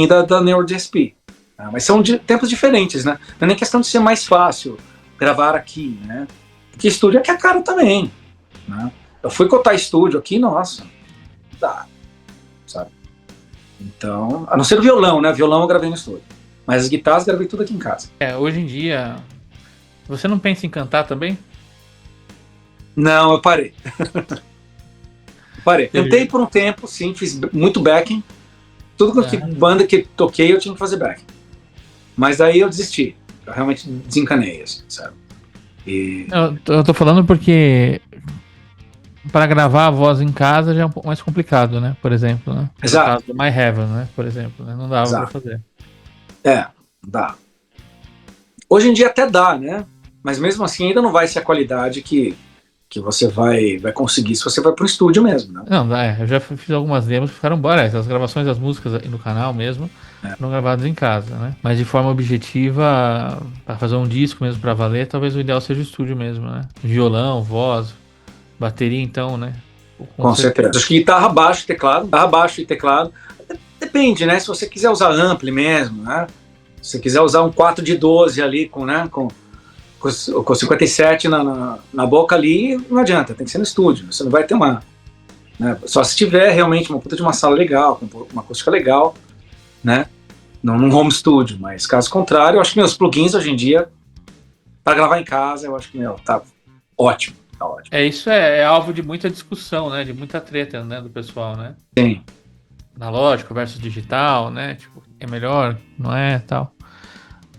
[SPEAKER 3] da New York SP. Mas são tempos diferentes, né? Não é nem questão de ser mais fácil gravar aqui, né? Porque estúdio aqui é caro também, né? Eu fui cotar estúdio aqui, nossa, dá, sabe? Então, a não ser o violão, né? Violão eu gravei no estúdio. Mas as guitarras eu gravei tudo aqui em casa.
[SPEAKER 1] Hoje em dia, você não pensa em cantar também?
[SPEAKER 3] Não, eu parei. Cantei por um tempo, sim, fiz muito backing. Tudo que banda que toquei eu tinha que fazer backing. Mas daí eu desisti. Eu realmente desencanei, assim, sabe?
[SPEAKER 1] Eu tô falando porque para gravar a voz em casa já é um pouco mais complicado, né? Por exemplo, né?
[SPEAKER 3] Exato.
[SPEAKER 1] No caso do My Heaven, né? Por exemplo, né? Não dava para fazer.
[SPEAKER 3] Dá. Hoje em dia até dá, né? Mas mesmo assim ainda não vai ser a qualidade que você vai conseguir se você vai pro estúdio mesmo, né?
[SPEAKER 1] Não, dá. Eu já fiz algumas demos que ficaram boas. As gravações das músicas aí no canal mesmo foram gravadas em casa, né? Mas de forma objetiva, para fazer um disco mesmo para valer, talvez o ideal seja o estúdio mesmo, né? Violão, voz, bateria, então, né?
[SPEAKER 3] Com certeza. Acho que guitarra, baixo e teclado. Depende, né? Se você quiser usar ampli mesmo, né? Se você quiser usar um 4 de 12 ali com 57 na boca ali, não adianta, tem que ser no estúdio. Você não vai ter uma... Né? Só se tiver realmente uma puta de uma sala legal, com uma acústica legal, né? Num home studio. Mas caso contrário, eu acho que meus plugins hoje em dia, para gravar em casa, eu acho que tá ótimo. Tá ótimo.
[SPEAKER 1] Isso é alvo de muita discussão, né? De muita treta, né? Do pessoal, né?
[SPEAKER 3] Sim.
[SPEAKER 1] Analógico versus digital, né? Tipo, é melhor, não é, tal.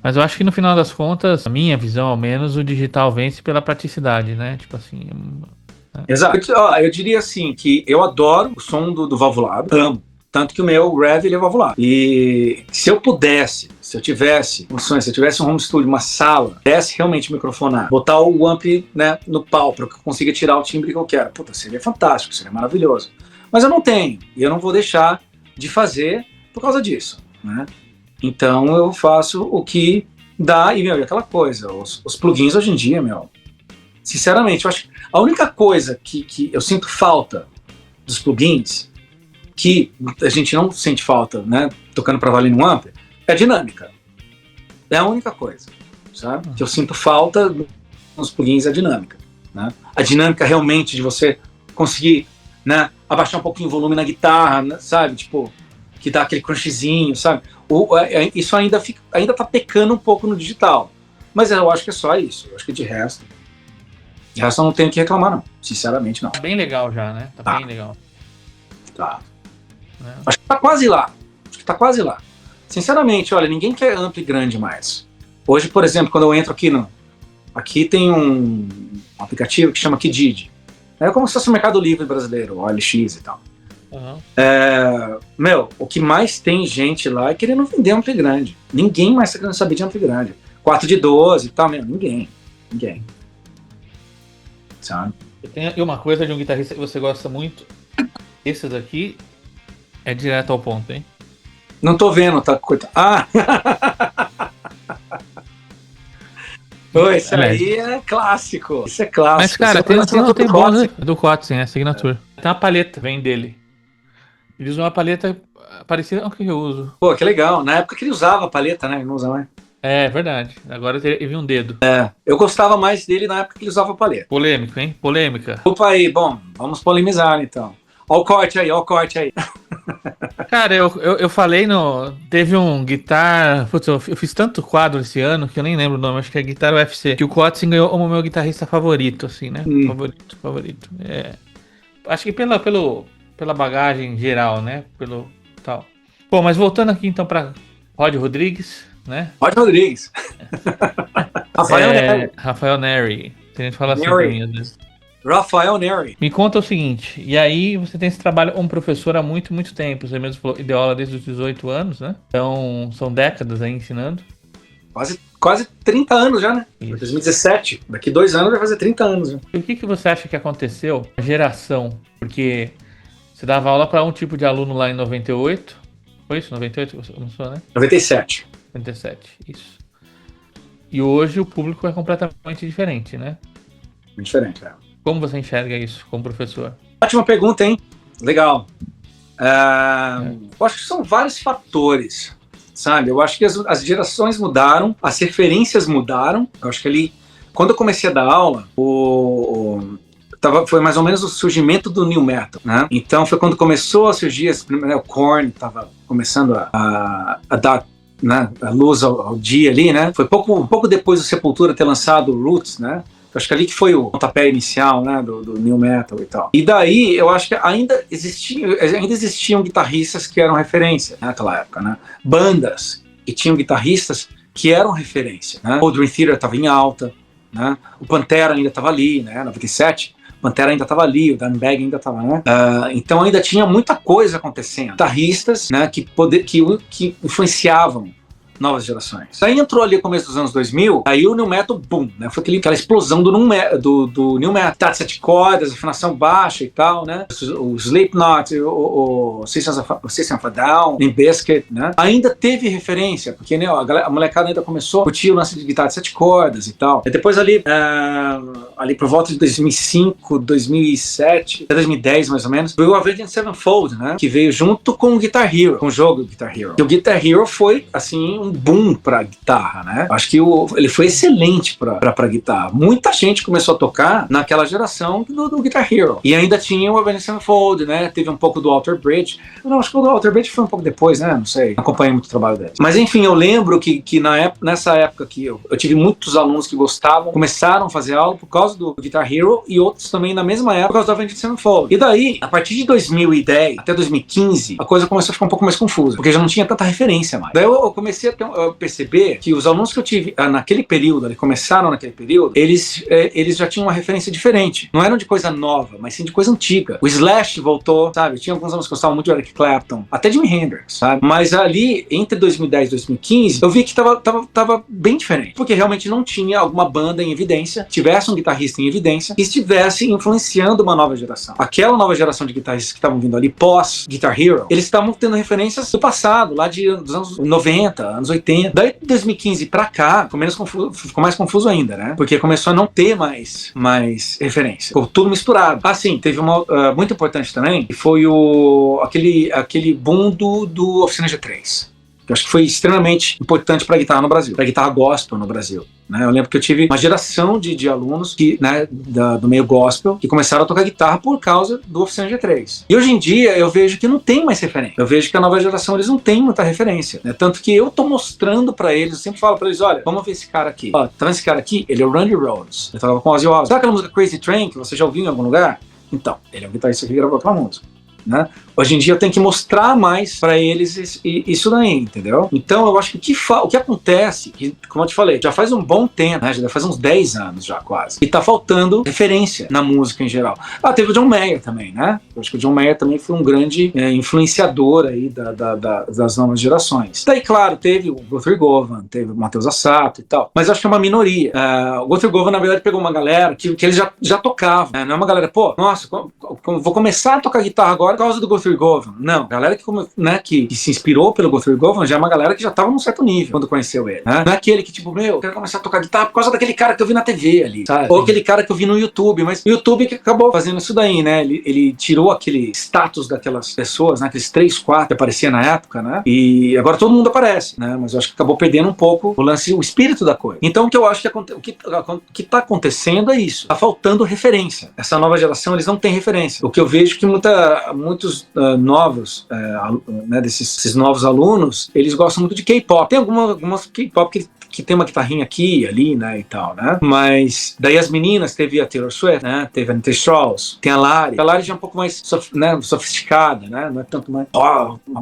[SPEAKER 1] Mas eu acho que no final das contas, a minha visão, ao menos, o digital vence pela praticidade, né? Tipo assim...
[SPEAKER 3] Exato. Eu diria assim, que eu adoro o som do valvulado, amo. Tanto que o meu Rev, ele é valvular. E se eu pudesse, se eu tivesse um home studio, uma sala, pudesse realmente microfonar, botar o amp, né, no pau, para que eu consiga tirar o timbre que eu quero, puta, seria fantástico, seria maravilhoso. Mas eu não tenho, e eu não vou deixar de fazer por causa disso, né? Então eu faço o que dá, e, meu, e aquela coisa, os plugins hoje em dia, meu, sinceramente, eu acho que a única coisa que eu sinto falta dos plugins, que a gente não sente falta, né, tocando pra valer no amp, é a dinâmica. É a única coisa, sabe? Que eu sinto falta nos plugins é a dinâmica, né? A dinâmica realmente de você conseguir, né, abaixar um pouquinho o volume na guitarra, né, sabe? Tipo, que dá aquele crunchzinho, sabe? Isso ainda tá pecando um pouco no digital. Mas eu acho que é só isso. Eu acho que de resto eu não tenho o que reclamar, não. Sinceramente, não.
[SPEAKER 1] Tá bem legal já, né? Tá bem legal.
[SPEAKER 3] Tá. Acho que tá quase lá. Sinceramente, olha, ninguém quer ampli grande mais. Hoje, por exemplo, quando eu entro aqui tem um aplicativo que chama Kijiji. É como se fosse o Mercado Livre brasileiro, o OLX e tal.
[SPEAKER 1] Uhum.
[SPEAKER 3] Meu, o que mais tem gente lá é querendo vender ampli grande. Ninguém mais tá querendo saber de ampli grande. 4 de 12 e tal, meu, ninguém. Sabe?
[SPEAKER 1] E uma coisa de um guitarrista que você gosta muito, esse daqui é direto ao ponto, hein?
[SPEAKER 3] Não tô vendo, tá? Coitado. Ah! Esse aí é clássico. Isso é clássico.
[SPEAKER 1] Mas, cara, tem bons do Kotzen, né? Signature. Tem uma palheta, vem dele. Ele usa uma palheta parecida com a que eu uso.
[SPEAKER 3] Pô, que legal. Na época que ele usava a palheta, né? Ele não usa mais.
[SPEAKER 1] É verdade. Agora ele viu um dedo.
[SPEAKER 3] Eu gostava mais dele na época que ele usava a palheta.
[SPEAKER 1] Polêmico, hein? Polêmica.
[SPEAKER 3] Opa aí, bom, vamos polemizar então. Ó o corte aí.
[SPEAKER 1] Cara, eu falei teve um guitar. Putz, eu fiz tanto quadro esse ano que eu nem lembro o nome, acho que é Guitar UFC. Que o Kotzen ganhou como meu guitarrista favorito, assim, né? Favorito. Acho que pela bagagem geral, né? Pelo tal. Bom, mas voltando aqui então pra Rod Rodrigues, né?
[SPEAKER 3] Rod Rodrigues.
[SPEAKER 1] Rafael Neri. Tem gente que fala assim
[SPEAKER 3] Neri.
[SPEAKER 1] pra mim, às vezes.
[SPEAKER 3] Rafael Neri.
[SPEAKER 1] Me conta o seguinte, e aí você tem esse trabalho como professor há muito, muito tempo. Você mesmo falou, deu aula desde os 18 anos, né? Então, são décadas aí ensinando.
[SPEAKER 3] Quase 30 anos já, né?
[SPEAKER 1] Isso.
[SPEAKER 3] 2017. Daqui 2 anos vai fazer 30 anos. Já.
[SPEAKER 1] E o que você acha que aconteceu? A geração. Porque você dava aula para um tipo de aluno lá em 98. Foi isso? 98 você começou, né?
[SPEAKER 3] 97.
[SPEAKER 1] 97, isso. E hoje o público é completamente diferente, né?
[SPEAKER 3] Muito diferente,
[SPEAKER 1] Como você enxerga isso como professor?
[SPEAKER 3] Ótima pergunta, hein? Legal. Eu acho que são vários fatores, sabe? Eu acho que as gerações mudaram, as referências mudaram. Eu acho que ali, quando eu comecei a dar aula, foi mais ou menos o surgimento do New Metal, né? Então foi quando começou a surgir, o Korn estava começando a dar, né, a luz ao dia ali, né? Foi pouco depois do Sepultura ter lançado o Roots, né? Eu acho que ali que foi o pontapé inicial, né, do New Metal e tal. E daí, eu acho que ainda existiam guitarristas que eram referência naquela época, né? Bandas que tinham guitarristas que eram referência, né? O Dream Theater estava em alta, né? O Pantera ainda estava ali, né? 97. O Pantera ainda estava ali, o Dimebag ainda estava, né? Então ainda tinha muita coisa acontecendo. Guitarristas, né, que influenciavam novas gerações. Daí entrou ali no começo dos anos 2000, aí o New Metal, boom, né? Foi aquela explosão do New Metal. Tá de 7 cordas, afinação baixa e tal, né? O Slipknot, o System of a Down, Limp Bizkit, né? Ainda teve referência, porque, né, a molecada ainda começou a curtir o lance de guitarra de 7 cordas e tal. E depois ali por volta de 2005, 2007, até 2010 mais ou menos, veio o Avenged Sevenfold, né? Que veio junto com o Guitar Hero, com o jogo Guitar Hero. E o Guitar Hero foi, assim, um boom pra guitarra, né? Acho que ele foi excelente pra guitarra. Muita gente começou a tocar naquela geração do Guitar Hero. E ainda tinha o Avenged Sevenfold, né? Teve um pouco do Alter Bridge. Não, acho que o do Alter Bridge foi um pouco depois, né? Não sei. Não acompanhei muito o trabalho deles. Mas enfim, eu lembro que nessa época que eu tive muitos alunos que gostavam, começaram a fazer aula por causa do Guitar Hero e outros também na mesma época por causa do Avenged Sevenfold. E daí, a partir de 2010 até 2015, a coisa começou a ficar um pouco mais confusa, porque já não tinha tanta referência mais. Daí eu comecei que eu percebi que os alunos que eu tive naquele período, eles começaram naquele período, eles já tinham uma referência diferente. Não eram de coisa nova, mas sim de coisa antiga. O Slash voltou, sabe? Tinha alguns alunos que gostavam muito de Eric Clapton, até Jimi Hendrix, sabe? Mas ali, entre 2010 e 2015, eu vi que tava bem diferente. Porque realmente não tinha alguma banda em evidência, tivesse um guitarrista em evidência, que estivesse influenciando uma nova geração. Aquela nova geração de guitarristas que estavam vindo ali pós Guitar Hero, eles estavam tendo referências do passado, lá dos anos 90, anos 80. Daí, de 2015 pra cá, ficou mais confuso ainda, né? Porque começou a não ter mais referência. Ficou tudo misturado. Sim, teve uma muito importante também, que foi aquele boom do Oficina G3. Que eu acho que foi extremamente importante para a guitarra no Brasil, para a guitarra gospel no Brasil. Né? Eu lembro que eu tive uma geração de alunos que, né, do meio gospel que começaram a tocar guitarra por causa do Oficina G3. E hoje em dia eu vejo que não tem mais referência. Eu vejo que a nova geração eles não tem muita referência. Né? Tanto que eu tô mostrando para eles, eu sempre falo para eles, olha, vamos ver esse cara aqui. Ó, tá vendo esse cara aqui? Ele é o Randy Rhoads. Eu tava com o Ozzy Osbourne. Sabe aquela música Crazy Train que você já ouviu em algum lugar? Então, ele é o guitarrista que gravou aquela música. Né? Hoje em dia eu tenho que mostrar mais para eles isso daí, entendeu? Então eu acho que o que acontece, que, como eu te falei, já faz um bom tempo, né? Já faz uns 10 anos já quase, e tá faltando referência na música em geral. Teve o John Mayer também, né? Eu acho que o John Mayer também foi um grande influenciador aí das novas gerações. Daí, claro, teve o Guthrie Govan, teve o Matheus Assato e tal, mas eu acho que é uma minoria. O Guthrie Govan, na verdade, pegou uma galera que eles já tocavam, né? Não é uma galera, pô, nossa, vou começar a tocar guitarra agora por causa do Guthrie Govan. Não, a galera que se inspirou pelo Guthrie Govan já é uma galera que já tava num certo nível quando conheceu ele, né? Não é aquele que tipo, eu quero começar a tocar guitarra por causa daquele cara que eu vi na TV ali, sabe? Ou aquele cara que eu vi no YouTube, mas o YouTube que acabou fazendo isso daí, né? Ele tirou aquele status daquelas pessoas, né? Aqueles 3, 4 que apareciam na época, né? E agora todo mundo aparece, né? Mas eu acho que acabou perdendo um pouco o espírito da coisa. Então o que eu acho que tá acontecendo é isso. Tá faltando referência. Essa nova geração, eles não têm referência. O que eu vejo que muitos novos, né, esses novos alunos, eles gostam muito de K-pop. Tem algumas K-pop que tem uma guitarrinha aqui e ali, né, e tal, né? Mas daí as meninas, teve a Taylor Swift, né? Teve a Anita Strauss, tem a Lari. A Lari já é um pouco mais sofisticada, né? Não é tanto mais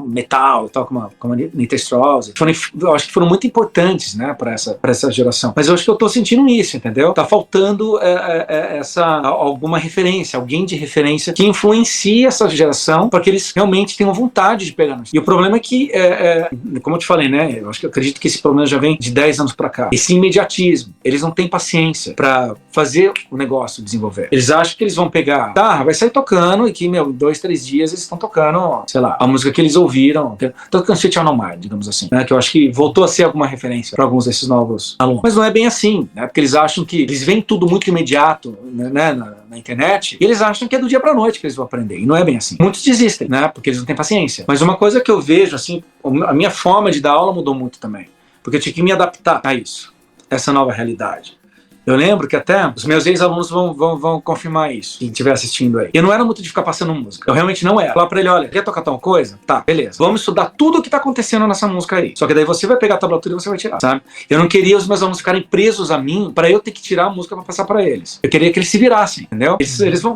[SPEAKER 3] metal e tal como a Anita Strauss. Eu acho que foram muito importantes, né, para essa geração. Mas eu acho que eu tô sentindo isso, entendeu? Tá faltando alguma referência, alguém de referência que influencie essa geração para que eles realmente tenham vontade de pegar nisso. E o problema é que, como eu te falei, né? Eu acredito que esse problema já vem de 10 anos para cá. Esse imediatismo. Eles não têm paciência para fazer o negócio desenvolver. Eles acham que eles vão pegar, vai sair tocando e que, em 2, 3 dias eles estão tocando, sei lá, a música que eles ouviram. Tô tocando Sweet Child O' Mine, digamos assim, né? Que eu acho que voltou a ser alguma referência para alguns desses novos alunos. Mas não é bem assim, né? Porque eles acham que eles veem tudo muito imediato, né? Na internet, e eles acham que é do dia pra noite que eles vão aprender. E não é bem assim. Muitos desistem, né? Porque eles não têm paciência. Mas uma coisa que eu vejo, assim, a minha forma de dar aula mudou muito também. Porque eu tinha que me adaptar a isso, essa nova realidade. Eu lembro que até os meus ex-alunos vão confirmar isso, quem estiver assistindo aí. Eu não era muito de ficar passando música. Eu realmente não era. Falar pra ele, olha, quer tocar tal coisa? Tá, beleza. Vamos estudar tudo o que tá acontecendo nessa música aí. Só que daí você vai pegar a tablatura e você vai tirar, sabe? Eu não queria os meus alunos ficarem presos a mim pra eu ter que tirar a música pra passar pra eles. Eu queria que eles se virassem, entendeu?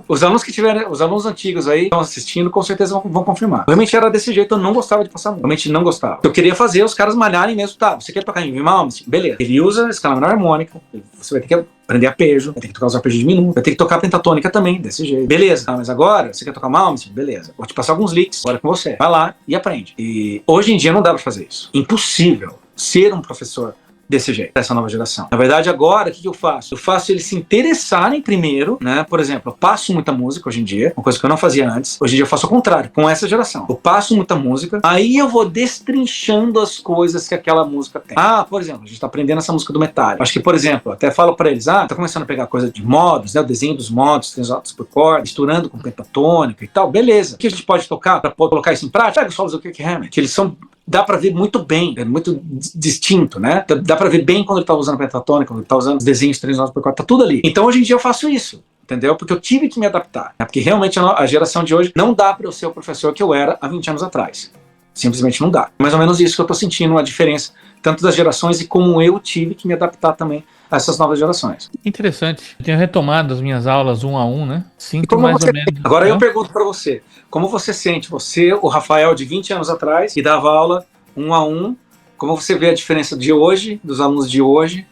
[SPEAKER 3] Os alunos antigos aí que estão assistindo, com certeza vão confirmar. Realmente era desse jeito, eu não gostava de passar música. Realmente não gostava. Eu queria fazer os caras malharem mesmo. Tá, você quer tocar em Malmsteen? Beleza. Ele usa a escala menor harmônica, você vai ter que aprender arpejo, vai ter que tocar os arpejos diminutos, vai ter que tocar a pentatônica também, desse jeito. Beleza, mas agora, você quer tocar Malmsteen? Beleza. Vou te passar alguns licks, bora com você. Vai lá e aprende. E hoje em dia não dá pra fazer isso. Impossível ser um professor desse jeito, dessa nova geração. Na verdade, agora, o que eu faço? Eu faço eles se interessarem primeiro, né? Por exemplo, eu passo muita música hoje em dia, uma coisa que eu não fazia antes. Hoje em dia eu faço o contrário, com essa geração. Eu passo muita música, aí eu vou destrinchando as coisas que aquela música tem. Por exemplo, a gente tá aprendendo essa música do Metallica. Acho que, por exemplo, até falo pra eles, tá começando a pegar coisa de modos, né? O desenho dos modos, três notas por corda, misturando com pentatônica e tal. Beleza. O que a gente pode tocar pra colocar isso em prática? Pega os solos do Kirk Hammett, que eles são... Dá pra ver muito bem, é muito distinto, né? Dá pra ver bem quando ele tá usando a pentatônica, quando ele tá usando os desenhos 3 notas por quarto, tá tudo ali. Então hoje em dia eu faço isso, entendeu? Porque eu tive que me adaptar, né? Porque realmente a geração de hoje não dá pra eu ser o professor que eu era há 20 anos atrás. Simplesmente não dá. Mais ou menos isso que eu tô sentindo, a diferença tanto das gerações e como eu tive que me adaptar também a essas novas gerações.
[SPEAKER 1] Interessante. Eu tenho retomado as minhas aulas 1 a 1, né? Sinto mais ou menos.
[SPEAKER 3] Agora eu pergunto para você, como você sente? Você, o Rafael de 20 anos atrás, que dava aula 1 a 1, como você vê a diferença de hoje, dos alunos de hoje,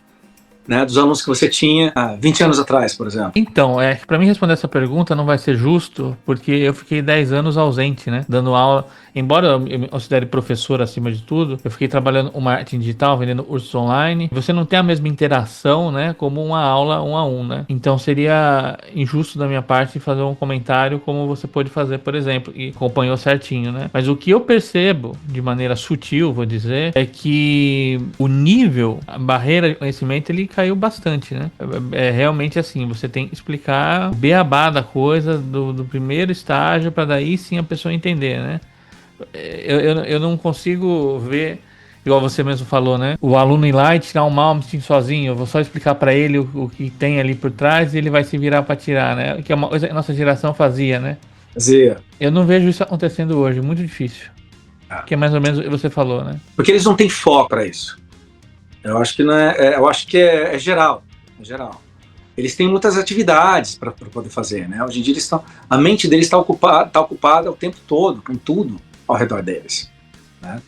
[SPEAKER 3] né, dos alunos que você tinha há 20 anos atrás, por exemplo?
[SPEAKER 1] Então, para mim responder essa pergunta não vai ser justo, porque eu fiquei 10 anos ausente, né? Dando aula. Embora eu me considere professor acima de tudo, eu fiquei trabalhando o marketing digital, vendendo cursos online. Você não tem a mesma interação, né? Como uma aula 1 a 1, né? Então seria injusto da minha parte fazer um comentário como você pode fazer, por exemplo, e acompanhou certinho, né? Mas o que eu percebo, de maneira sutil, vou dizer, é que o nível, a barreira de conhecimento, ele caiu bastante, né? É realmente assim, você tem que explicar o beabá da coisa do primeiro estágio para daí sim a pessoa entender, né? Eu não consigo ver, igual você mesmo falou, né? O aluno ir lá e tirar um Malmsteen sozinho. Eu vou só explicar para ele o que tem ali por trás e ele vai se virar para tirar, né? Que é uma coisa que a nossa geração fazia, né? Eu não vejo isso acontecendo hoje, muito difícil. Que é mais ou menos o que você falou, né?
[SPEAKER 3] Porque eles não têm foco para isso. Eu acho que não eu acho que é geral, é geral. Eles têm muitas atividades para poder fazer, né? Hoje em dia a mente deles está ocupada o tempo todo com tudo ao redor deles, né?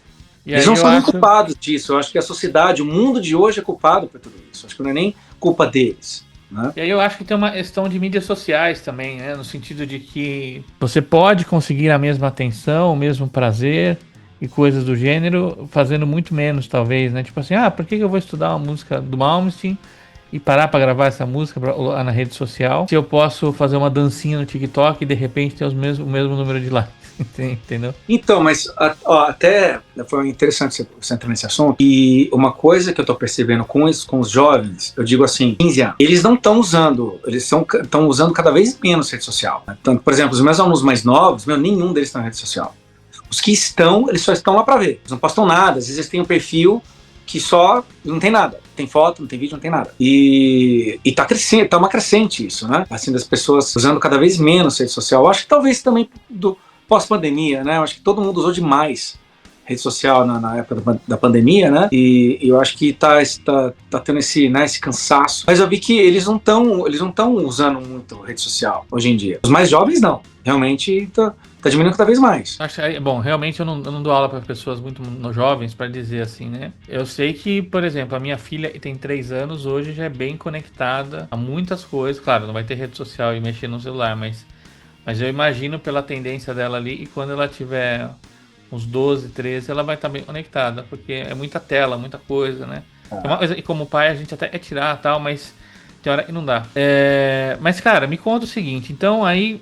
[SPEAKER 3] Eles não são nem culpados disso. Eu acho que a sociedade, o mundo de hoje é culpado por tudo isso. Eu acho que não é nem culpa deles, né?
[SPEAKER 1] E aí eu acho que tem uma questão de mídias sociais também, né? No sentido de que você pode conseguir a mesma atenção, o mesmo prazer e coisas do gênero, fazendo muito menos, talvez, né? Tipo assim, por que eu vou estudar uma música do Malmsteen e parar para gravar essa música na rede social, se eu posso fazer uma dancinha no TikTok e de repente ter o mesmo número de likes, entendeu?
[SPEAKER 3] Então, mas até foi interessante você entrar nesse assunto, e uma coisa que eu tô percebendo com os jovens, eu digo assim, 15 anos, eles não estão usando, eles estão usando cada vez menos rede social, né? Então, por exemplo, os meus alunos mais novos, nenhum deles está na rede social. Os que estão, eles só estão lá para ver, eles não postam nada, às vezes eles têm um perfil que só não tem nada, não tem foto, não tem vídeo, não tem nada. E tá crescendo, tá uma crescente isso, né? Assim, das pessoas usando cada vez menos rede social. Eu acho que talvez também do pós-pandemia, né? Eu acho que todo mundo usou demais rede social na época da pandemia, né? E eu acho que tá tendo esse cansaço. Mas eu vi que eles não estão usando muito rede social hoje em dia. Os mais jovens não. Realmente tá diminuindo cada vez mais.
[SPEAKER 1] Bom, realmente eu não dou aula para pessoas muito jovens, para dizer assim, né? Eu sei que, por exemplo, a minha filha, que tem 3 anos, hoje já é bem conectada a muitas coisas. Claro, não vai ter rede social e mexer no celular, mas eu imagino pela tendência dela ali, e quando ela tiver uns 12, 13, ela vai estar bem conectada, porque é muita tela, muita coisa, né? É uma coisa que como pai a gente até quer tirar e tal, mas tem hora que não dá. Mas, cara, me conta o seguinte, então aí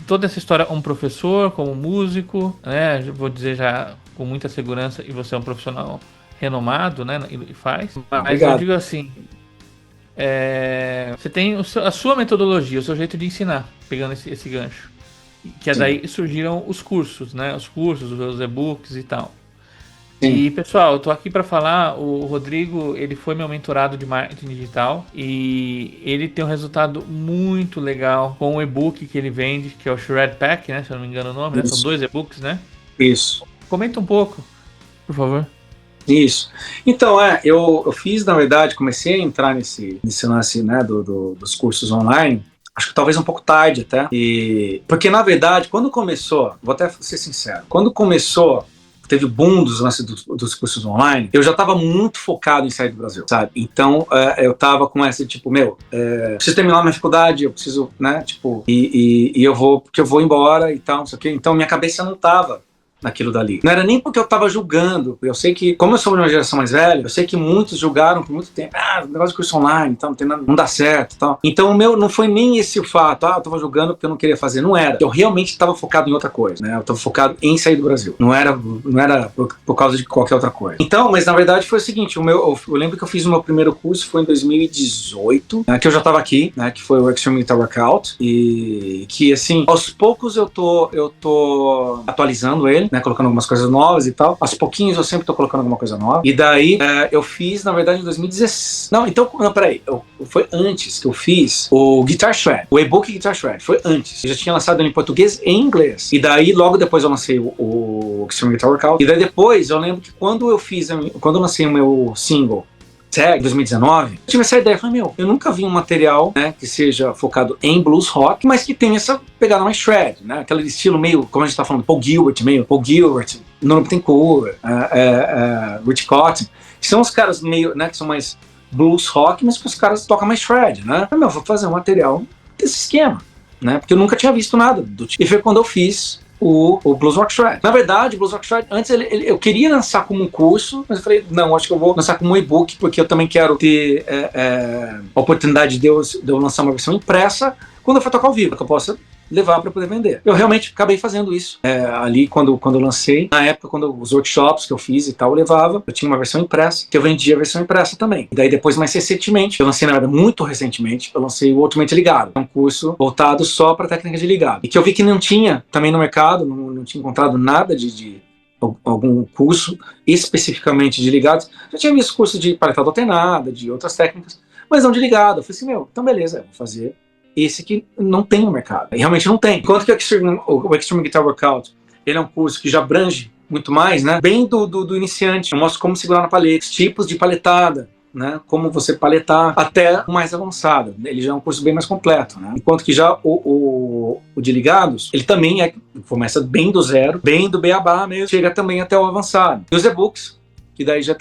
[SPEAKER 1] toda essa história, um professor, como músico, né? Vou dizer já com muita segurança, e você é um profissional renomado, né? E faz. Mas
[SPEAKER 3] Obrigado.
[SPEAKER 1] eu digo assim, você tem a sua metodologia, o seu jeito de ensinar, pegando esse gancho. Que é daí surgiram os cursos, né? Os cursos, os e-books e tal. Sim. E, pessoal, eu tô aqui para falar, o Rodrigo, ele foi meu mentorado de marketing digital e ele tem um resultado muito legal com o e-book que ele vende, que é o Shred Pack, né? Se eu não me engano o nome, né? São 2 e-books, né?
[SPEAKER 3] Isso.
[SPEAKER 1] Comenta um pouco, por favor.
[SPEAKER 3] Isso. Então, eu fiz, na verdade, comecei a entrar nesse lance, né, dos cursos online, acho que talvez um pouco tarde até, porque, na verdade, quando começou, vou até ser sincero, quando começou, teve o boom dos lances dos cursos online, eu já estava muito focado em sair do Brasil, sabe? Então, eu tava com essa, tipo, preciso terminar minha faculdade, eu preciso, né, tipo, porque eu vou embora e tal, não sei o quê. Então, minha cabeça não tava naquilo dali. Não era nem porque eu tava julgando, eu sei que, como eu sou de uma geração mais velha, eu sei que muitos julgaram por muito tempo, negócio de curso online, então não tem nada, não dá certo e tal. Então o meu não foi nem esse o fato, eu tava julgando porque eu não queria fazer, não era. Eu realmente estava focado em outra coisa, né? Eu tava focado em sair do Brasil. Não era por causa de qualquer outra coisa. Então, mas na verdade foi o seguinte, eu lembro que eu fiz o meu primeiro curso, foi em 2018, né, que eu já tava aqui, né, que foi o Extreme Guitar Workout, e que, assim, aos poucos eu tô atualizando ele, né, colocando algumas coisas novas e tal. Aos pouquinhos eu sempre tô colocando alguma coisa nova. E daí eu fiz, na verdade, em 2016. Peraí. Foi antes que eu fiz o Guitar Shred. O e-book Guitar Shred. Foi antes. Eu já tinha lançado ele em português e em inglês. E daí, logo depois eu lancei o Extreme Guitar Workout. E daí depois, eu lembro que quando eu lancei o meu single, Tag, 2019, eu tive essa ideia, falei, eu nunca vi um material, né, que seja focado em blues rock, mas que tenha essa pegada mais shred, né, aquele estilo meio, como a gente tá falando, Paul Gilbert, Norman Bittencourt, Rich Cotton, que são os caras meio, né, que são mais blues rock, mas que os caras tocam mais shred, né? Eu vou fazer um material desse esquema, né? Porque eu nunca tinha visto nada do tipo. E foi quando eu fiz o Blues Rock Shred. Na verdade, o Blues Rock Shred, antes eu queria lançar como um curso, mas eu falei, não, acho que eu vou lançar como um e-book, porque eu também quero ter a oportunidade de eu lançar uma versão impressa quando eu for tocar ao vivo, que eu possa levar para poder vender. Eu realmente acabei fazendo isso. Ali, quando eu lancei, na época, quando os workshops que eu fiz e tal, eu tinha uma versão impressa, que eu vendia a versão impressa também. E daí depois, mais recentemente, eu lancei, na verdade, muito recentemente, eu lancei o Ultimate Ligado, um curso voltado só para técnica de ligado. E que eu vi que não tinha também no mercado, não tinha encontrado nada de algum curso especificamente de ligados. Já tinha visto curso de paletado alternada, de outras técnicas, mas não de ligado. Eu falei assim, então beleza, eu vou fazer esse que não tem no mercado. E realmente não tem. Enquanto que o Extreme Guitar Workout, ele é um curso que já abrange muito mais, né? Bem do iniciante. Eu mostro como segurar na paleta, tipos de paletada, né? Como você paletar até o mais avançado. Ele já é um curso bem mais completo, né? Enquanto que já o de ligados, ele também começa bem do zero, bem do beabá mesmo, chega também até o avançado. E os e-books, que daí já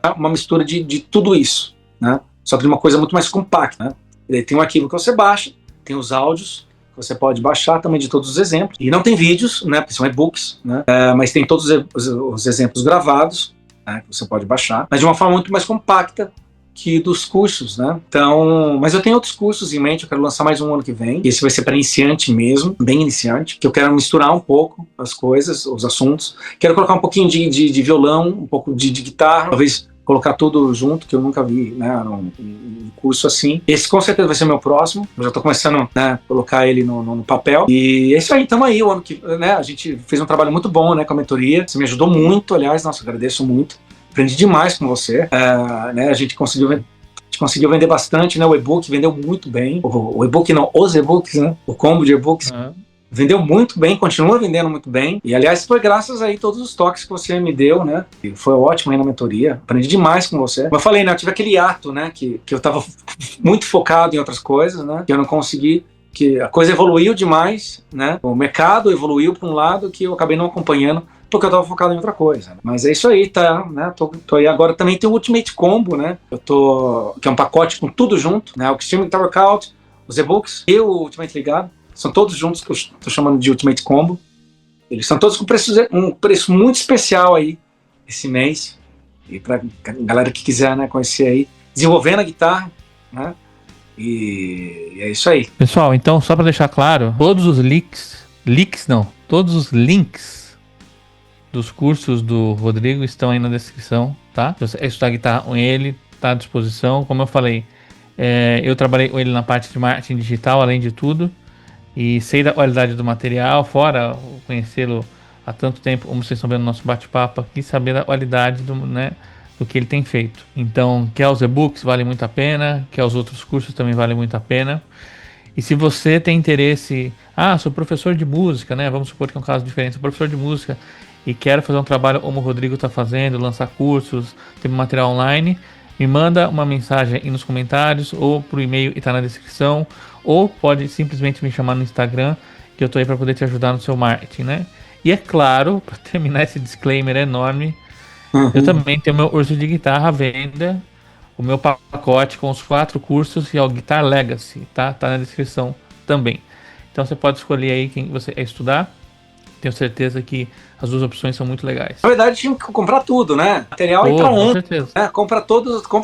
[SPEAKER 3] é uma mistura de tudo isso, né? Só que de uma coisa muito mais compacta, né? E daí tem um arquivo que você baixa, tem os áudios que você pode baixar também de todos os exemplos. E não tem vídeos, né, porque são e-books, né, mas tem todos os exemplos gravados, né, que você pode baixar, mas de uma forma muito mais compacta que dos cursos, né? Então, mas eu tenho outros cursos em mente, eu quero lançar mais um ano que vem. Esse vai ser para iniciante mesmo, bem iniciante, que eu quero misturar um pouco as coisas, os assuntos. Quero colocar um pouquinho de violão, um pouco de guitarra, talvez colocar tudo junto, que eu nunca vi, né, um curso assim. Esse com certeza vai ser meu próximo. Eu já estou começando, né, a colocar ele no papel. E é isso aí, estamos aí. O ano que, né, a gente fez um trabalho muito bom, né, com a mentoria. Você me ajudou muito, aliás, nossa, agradeço muito. Aprendi demais com você. Né, a gente conseguiu vender bastante, né, o e-book vendeu muito bem. O e-book não, os e-books, né, o combo de e-books. Vendeu muito bem, continua vendendo muito bem. E, aliás, foi graças aí a todos os toques que você me deu, né? E foi ótimo aí na mentoria. Aprendi demais com você. Como eu falei, né? Eu tive aquele ato, né? Que eu tava muito focado em outras coisas, né? Que eu não consegui, que a coisa evoluiu demais, né? O mercado evoluiu para um lado que eu acabei não acompanhando porque eu tava focado em outra coisa. Mas é isso aí, tá? Né? Tô aí agora. Também tem o Ultimate Combo, né? Que é um pacote com tudo junto, né? O Extreme Guitar Workout, os e-books e o Ultimate Ligado. São todos juntos, que eu estou chamando de Ultimate Combo. Eles são todos com um preço muito especial aí esse mês. E para a galera que quiser, né, conhecer aí, desenvolvendo a guitarra, né? E é isso aí.
[SPEAKER 1] Pessoal, então só para deixar claro, todos os todos os links dos cursos do Rodrigo estão aí na descrição, tá? Se você quer estudar guitarra com ele, tá à disposição. Como eu falei, eu trabalhei com ele na parte de marketing digital, além de tudo. E sei da qualidade do material, fora conhecê-lo há tanto tempo, como vocês estão vendo no nosso bate-papo aqui, saber da qualidade do que ele tem feito. Então, quer os e-books, vale muito a pena, quer os outros cursos também vale muito a pena. E se você tem interesse, sou professor de música, né? Vamos supor que é um caso diferente, sou professor de música e quero fazer um trabalho como o Rodrigo está fazendo, lançar cursos, ter material online, me manda uma mensagem aí nos comentários ou por e-mail e tá na descrição, ou pode simplesmente me chamar no Instagram, que eu tô aí para poder te ajudar no seu marketing, né? E é claro, para terminar esse disclaimer enorme, eu também tenho meu curso de guitarra à venda, o meu pacote com os 4 cursos e o Guitar Legacy, tá? Tá na descrição também. Então você pode escolher aí quem você quer estudar. Tenho certeza que as duas opções são muito legais.
[SPEAKER 3] Na verdade, tinha que comprar tudo, né? Material aí pra
[SPEAKER 1] com certeza.
[SPEAKER 3] Né? Compra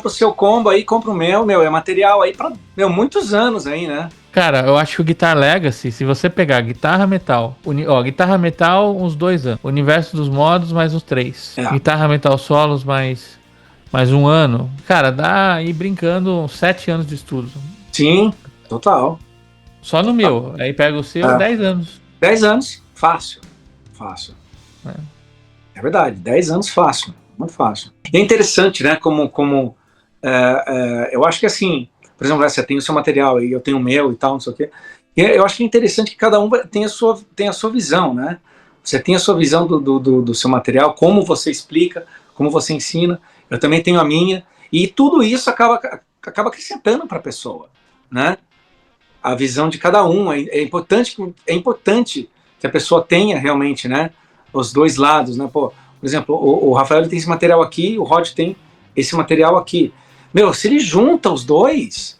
[SPEAKER 3] o seu combo aí, compra o meu, é material aí pra muitos anos aí, né?
[SPEAKER 1] Cara, eu acho que o Guitar Legacy, se você pegar guitarra metal, guitarra metal uns 2 anos, universo dos modos mais uns 3, guitarra metal solos mais 1 ano, cara, dá aí brincando 7 anos de estudo.
[SPEAKER 3] Sim, total.
[SPEAKER 1] Só no meu, aí pega o seu, 10 anos.
[SPEAKER 3] 10 anos, fácil. É verdade, 10 anos fácil, muito fácil. E é interessante, né, eu acho que assim, por exemplo, você tem o seu material e eu tenho o meu e tal, não sei o quê, e eu acho que é interessante que cada um tenha a sua visão, né, você tem a sua visão do seu material, como você explica, como você ensina, eu também tenho a minha, e tudo isso acaba acrescentando para a pessoa, né, a visão de cada um, é importante que a pessoa tenha realmente, né, os dois lados, né? Pô, por exemplo, o Rafael tem esse material aqui, o Rod tem esse material aqui. Meu, se ele junta os dois,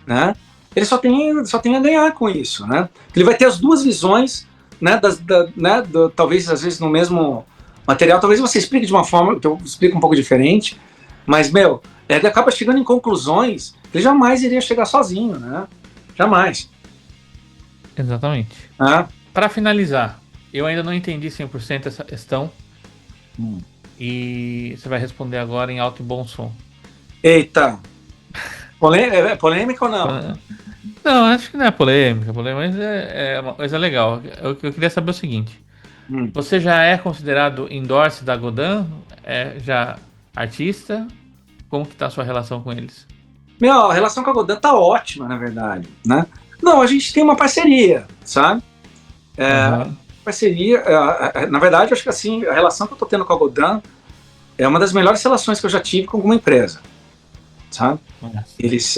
[SPEAKER 3] né? Ele só tem a ganhar com isso, né? Ele vai ter as duas visões, né? Talvez às vezes no mesmo material, talvez você explique de uma forma que eu explico um pouco diferente, mas meu, ele acaba chegando em conclusões que ele jamais iria chegar sozinho, né? Jamais.
[SPEAKER 1] Exatamente. Para finalizar, eu ainda não entendi 100% essa questão. E você vai responder agora em alto e bom som.
[SPEAKER 3] Eita! É polêmica ou não?
[SPEAKER 1] Não, acho que não é polêmica, mas é uma coisa legal. Eu queria saber o seguinte. Você já é considerado endorse da Godin? É já artista? Como que tá a sua relação com eles?
[SPEAKER 3] Meu, a relação com a Godin tá ótima, na verdade, né? Não, a gente tem uma parceria, sabe? Parceria, na verdade, eu acho que assim, a relação que eu tô tendo com a Godin é uma das melhores relações que eu já tive com alguma empresa, sabe? Eles,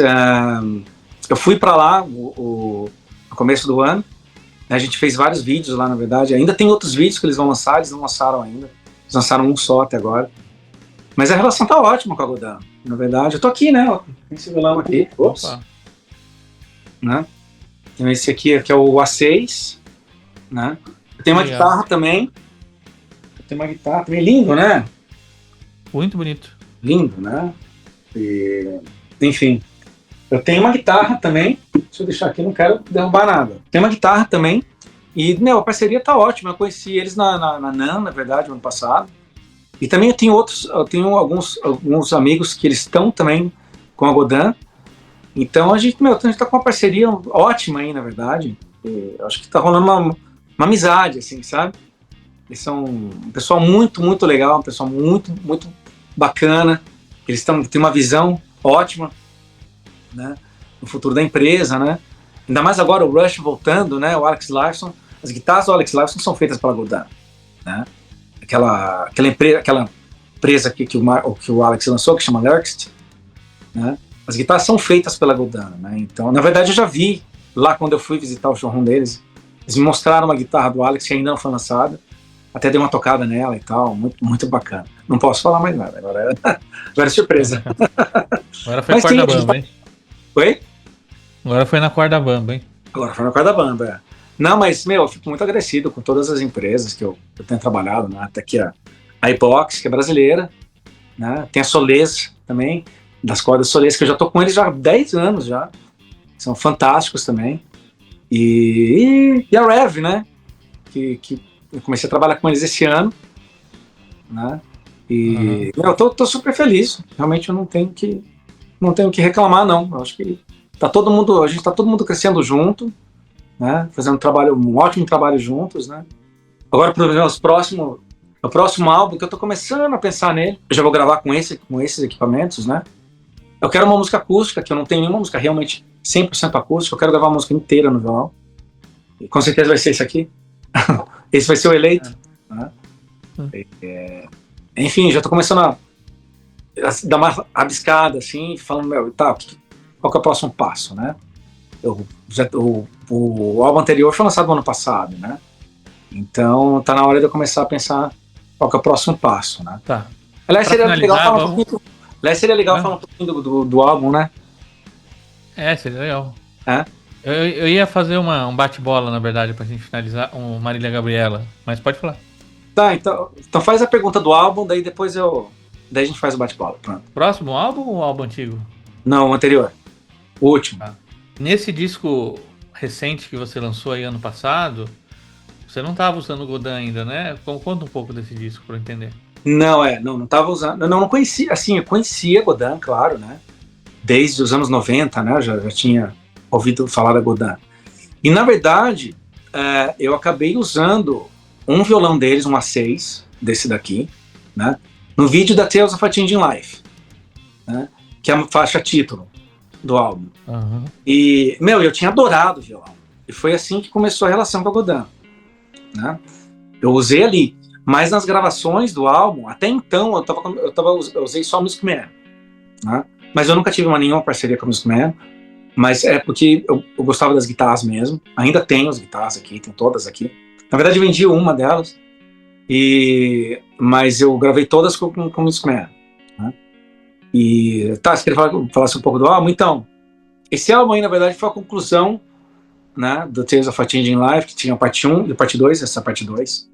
[SPEAKER 3] eu fui para lá no começo do ano, né, a gente fez vários vídeos lá, na verdade, ainda tem outros vídeos que eles vão lançar, eles não lançaram ainda, eles lançaram um só até agora, mas a relação tá ótima com a Godin, na verdade. Eu tô aqui, né, tem esse violão aqui, né? Tem esse aqui que é o A6, né? Tem uma guitarra também. Tem uma guitarra também, lindo, né?
[SPEAKER 1] Muito bonito.
[SPEAKER 3] Lindo, né? Enfim, eu tenho uma guitarra também. Deixa eu deixar aqui, não quero derrubar nada. Tem uma guitarra também. E, meu, a parceria tá ótima. Eu conheci eles na NAMM, na verdade, no ano passado. E também eu tenho alguns amigos que eles estão também com a Godin. Então a gente tá com uma parceria ótima aí, na verdade. E eu acho que tá rolando uma amizade, assim, sabe? Eles são um pessoal muito, muito legal, um pessoal muito, muito bacana. Eles têm uma visão ótima, né, no futuro da empresa, né? Ainda mais agora o Rush voltando, né? O Alex Lifeson. As guitarras do Alex Lifeson são feitas pela Godin, né? Aquela empresa que o Alex lançou, que chama Lurkst, né? As guitarras são feitas pela Godin, né? Então, na verdade, eu já vi lá quando eu fui visitar o showroom deles. Eles me mostraram uma guitarra do Alex que ainda não foi lançada. Até dei uma tocada nela e tal, muito, muito bacana. Não posso falar mais nada, agora é surpresa.
[SPEAKER 1] Agora foi corda bamba, hein?
[SPEAKER 3] Oi?
[SPEAKER 1] Agora foi na corda bamba, hein?
[SPEAKER 3] Agora foi na corda bamba, é. Não, mas, meu, eu fico muito agradecido com todas as empresas que eu tenho trabalhado, né? Até aqui a Ibox, que é brasileira, né? Tem a Solés também, das cordas Solés, que eu já tô com eles já há 10 anos já. São fantásticos também. E a Rev, né? Que eu comecei a trabalhar com eles esse ano, né? E eu tô super feliz. Realmente eu não tenho que reclamar, não. Eu acho que a gente tá todo mundo crescendo junto, né? Fazendo um ótimo trabalho juntos, né? Agora pro o próximo álbum que eu tô começando a pensar nele, eu já vou gravar com esses equipamentos, né? Eu quero uma música acústica, que eu não tenho nenhuma música realmente 100% acústica. Eu quero gravar a música inteira no violão. E com certeza vai ser esse aqui. Esse vai ser o eleito. Né? Enfim, já estou começando a dar uma rabiscada, assim, falando, qual que é o próximo passo, né? O álbum anterior foi lançado no ano passado, né? Então, tá na hora de eu começar a pensar qual que é o próximo passo, né?
[SPEAKER 1] Tá.
[SPEAKER 3] Aliás, seria legal falar um pouquinho do álbum, né?
[SPEAKER 1] Seria legal. Eu ia fazer um bate-bola, na verdade, pra gente finalizar, um Marília Gabriela, mas pode falar.
[SPEAKER 3] Tá, então faz a pergunta do álbum, daí depois daí a gente faz o bate-bola, pronto.
[SPEAKER 1] Próximo álbum ou álbum antigo?
[SPEAKER 3] Não, o anterior. O último.
[SPEAKER 1] Tá. Nesse disco recente que você lançou aí ano passado, você não tava usando o Godin ainda, né? Conta um pouco desse disco pra eu entender.
[SPEAKER 3] Não tava usando, não conhecia, assim, eu conhecia Godin, claro, né? Desde os anos 90, né? Já tinha ouvido falar da Godin. E, na verdade, eu acabei usando um violão deles, um A6, desse daqui, né? No vídeo da Tales of a Changing Life, né? Que é a faixa título do álbum. E, eu tinha adorado o violão. E foi assim que começou a relação com a Godin, né? Eu usei ali. Mas nas gravações do álbum, até então, eu usei só Music Man, né? Mas eu nunca tive nenhuma parceria com o Music Man. Mas é porque eu gostava das guitarras mesmo. Ainda tenho as guitarras aqui, tenho todas aqui. Na verdade, eu vendi uma delas. Mas eu gravei todas com o Discman, né? E tá, você queria falasse um pouco do álbum? Então, esse álbum aí, na verdade, foi a conclusão, né, do Tales of a Changing Life, que tinha a parte 1 e a parte 2, essa parte 2,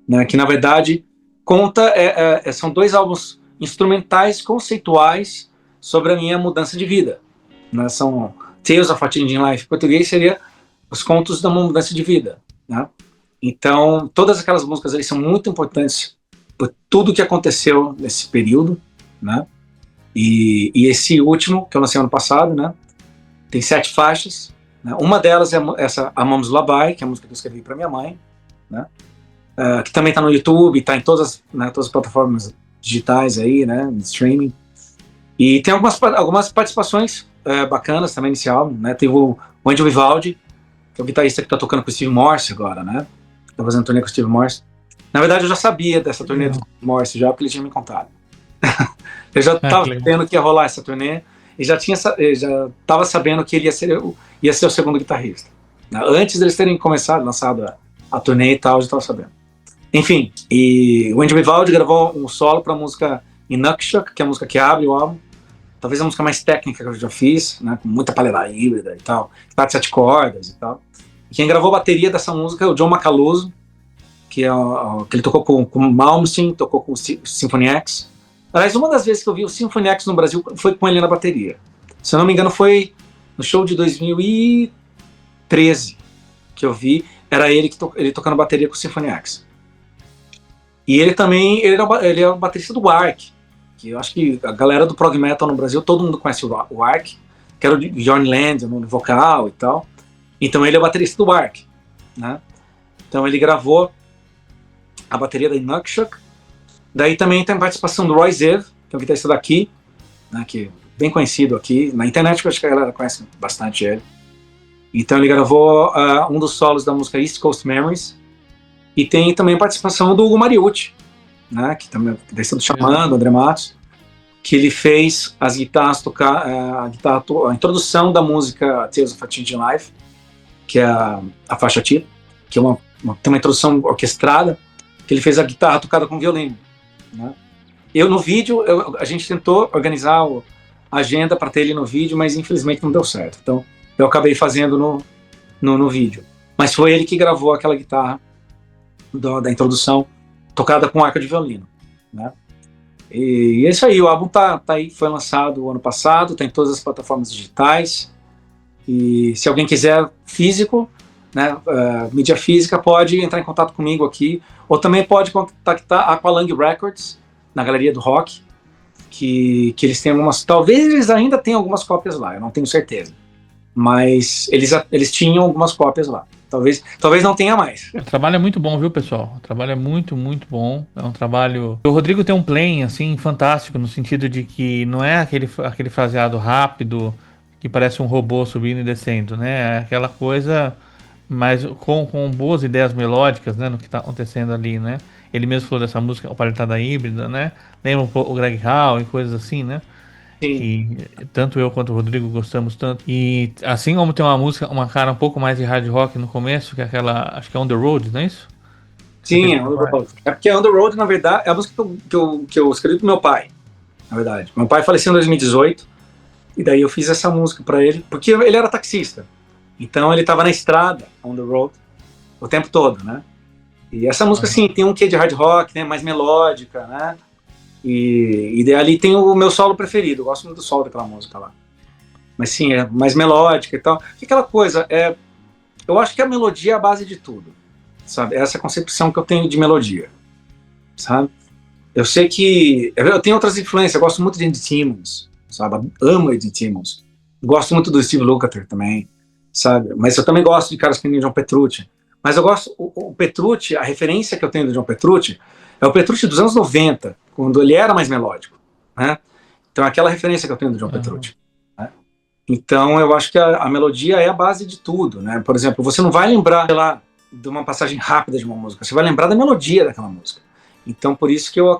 [SPEAKER 3] né, que na verdade conta, são 2 álbuns instrumentais conceituais sobre a minha mudança de vida, né? São Tales of a Changing Life, em português seria os contos da mudança de vida, né? Então, todas aquelas músicas ali são muito importantes por tudo que aconteceu nesse período, né? E esse último, que eu lancei ano passado, né? Tem 7 faixas, né? Uma delas é essa, A Mom's Lullaby, que é a música que eu escrevi para minha mãe, né? Que também está no YouTube, está em todas, né, todas as plataformas digitais aí, né? Streaming. E tem algumas participações bacanas também nesse álbum, né? Tem o Andy Vivaldi, que é o guitarrista que está tocando com o Steve Morse agora, né? Tá fazendo turnê com o Steve Morse. Na verdade, eu já sabia dessa turnê do Steve Morse já, porque ele tinha me contado. Eu já estava sabendo que ia rolar essa turnê e já estava sabendo que ele ia ser o segundo guitarrista. Antes deles terem lançado a turnê e tal, eu já estava sabendo. Enfim, e o Andy Vivaldi gravou um solo para a música Inukshuk, que é a música que abre o álbum. Talvez a música mais técnica que eu já fiz, né, com muita paleta híbrida e tal, tá de 7 cordas e tal. E quem gravou a bateria dessa música é o John Macaluso, que ele tocou com o Malmsteen, tocou com o Symphony X. Aliás, uma das vezes que eu vi o Symphony X no Brasil foi com ele na bateria. Se eu não me engano, foi no show de 2013 que eu vi, era ele tocando bateria com o Symphony X. E ele também, ele é o baterista do Ark, que eu acho que a galera do prog metal no Brasil, todo mundo conhece o Ark, que era o Bjorn Land no vocal e tal. Então ele é o baterista do Ark, né? Então ele gravou a bateria da Inukshuk. Daí também tem a participação do Roy Zev, que é um guitarrista daqui, né, que é bem conhecido aqui na internet, que eu acho que a galera conhece bastante ele. Então ele gravou um dos solos da música East Coast Memories. E tem também a participação do Hugo Mariucci, né, que também é guitarrista do Xamã, do André Matos, que ele fez as guitarras a introdução da música Tales of a Changing Life, que é a faixa título, que é tem uma introdução orquestrada, que ele fez a guitarra tocada com violino, né? Eu no vídeo, a gente tentou organizar a agenda para ter ele no vídeo, mas infelizmente não deu certo. Então eu acabei fazendo no vídeo. Mas foi ele que gravou aquela guitarra da introdução, tocada com arco de violino, né? E é isso aí, o álbum tá aí, foi lançado ano passado, tá em todas as plataformas digitais. E se alguém quiser físico, né, mídia física, pode entrar em contato comigo aqui, ou também pode contactar a Aqualung Records, na Galeria do Rock, que eles têm talvez eles ainda tenham algumas cópias lá, eu não tenho certeza, mas eles tinham algumas cópias lá, talvez não tenha mais.
[SPEAKER 1] O trabalho é muito bom, viu, pessoal? O trabalho é muito, muito bom. É um trabalho... O Rodrigo tem um playing, assim, fantástico, no sentido de que não é aquele fraseado rápido que parece um robô subindo e descendo, né? É aquela coisa, mas com boas ideias melódicas, né, no que está acontecendo ali, né? Ele mesmo falou dessa música, o Paletada Híbrida, né? Lembra um pouco o Greg Hall e coisas assim, né?
[SPEAKER 3] Sim.
[SPEAKER 1] Que tanto eu quanto o Rodrigo gostamos tanto. E assim como tem uma música, uma cara um pouco mais de hard rock no começo, que é aquela, acho que é On The Road, não é isso?
[SPEAKER 3] Sim, é On The Road. É porque On The Road, na verdade, é a música que eu escrevi pro meu pai, na verdade. Meu pai faleceu em 2018, e daí eu fiz essa música pra ele, porque ele era taxista. Então ele tava na estrada, On The Road, o tempo todo, né? E essa música, sim, tem um quê de hard rock, né, mais melódica, né? E ali tem o meu solo preferido, eu gosto muito do solo daquela música lá. Mas sim, é mais melódica e tal. E aquela coisa, eu acho que a melodia é a base de tudo, sabe? Essa concepção que eu tenho de melodia, sabe? Eu sei que... Eu tenho outras influências, eu gosto muito de Andy Timmons, sabe? Amo Andy Timmons. Gosto muito do Steve Lukather também, sabe? Mas eu também gosto de caras que nem John Petrucci. Mas eu gosto... O Petrucci, a referência que eu tenho do John Petrucci é o Petrucci dos anos 90, quando ele era mais melódico, né? Então é aquela referência que eu tenho do John Petrucci, né? Então eu acho que a melodia é a base de tudo, né? Por exemplo, você não vai lembrar, sei lá, de uma passagem rápida de uma música, você vai lembrar da melodia daquela música. Então por isso que eu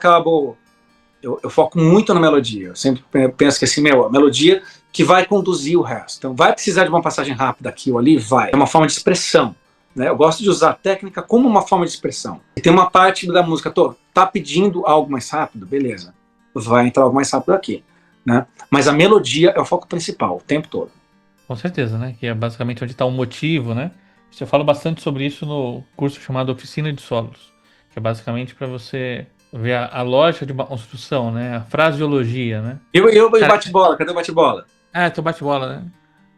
[SPEAKER 3] foco muito na melodia. Eu sempre penso que assim, a melodia que vai conduzir o resto. Então vai precisar de uma passagem rápida aqui ou ali? Vai. É uma forma de expressão, né? Eu gosto de usar a técnica como uma forma de expressão. E tem uma parte da música, tá pedindo algo mais rápido, beleza. Vai entrar algo mais rápido aqui, né? Mas a melodia é o foco principal, o tempo todo.
[SPEAKER 1] Com certeza, né? Que é basicamente onde está o motivo, né? Eu falo bastante sobre isso no curso chamado Oficina de Solos, que é basicamente para você ver a lógica de uma construção, né? A fraseologia, né?
[SPEAKER 3] E o bate-bola, cadê o bate-bola?
[SPEAKER 1] Ah, teu bate-bola, né?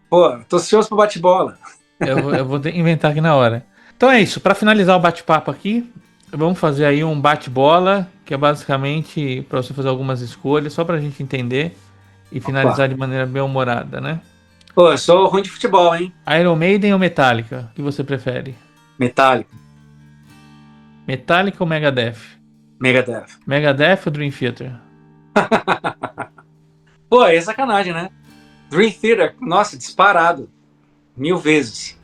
[SPEAKER 3] Pô, tô ansioso pro bate-bola.
[SPEAKER 1] Eu vou inventar aqui na hora. Então é isso, para finalizar o bate-papo aqui, vamos fazer aí um bate-bola, que é basicamente para você fazer algumas escolhas, só pra gente entender e finalizar de maneira bem humorada, né?
[SPEAKER 3] Pô, eu sou ruim de futebol, hein?
[SPEAKER 1] Iron Maiden ou Metallica? O que você prefere?
[SPEAKER 3] Metallica,
[SPEAKER 1] Metallica ou Megadeth?
[SPEAKER 3] Megadeth.
[SPEAKER 1] Megadeth ou Dream Theater?
[SPEAKER 3] Pô, é sacanagem, né? Dream Theater, nossa, disparado. 1000 vezes.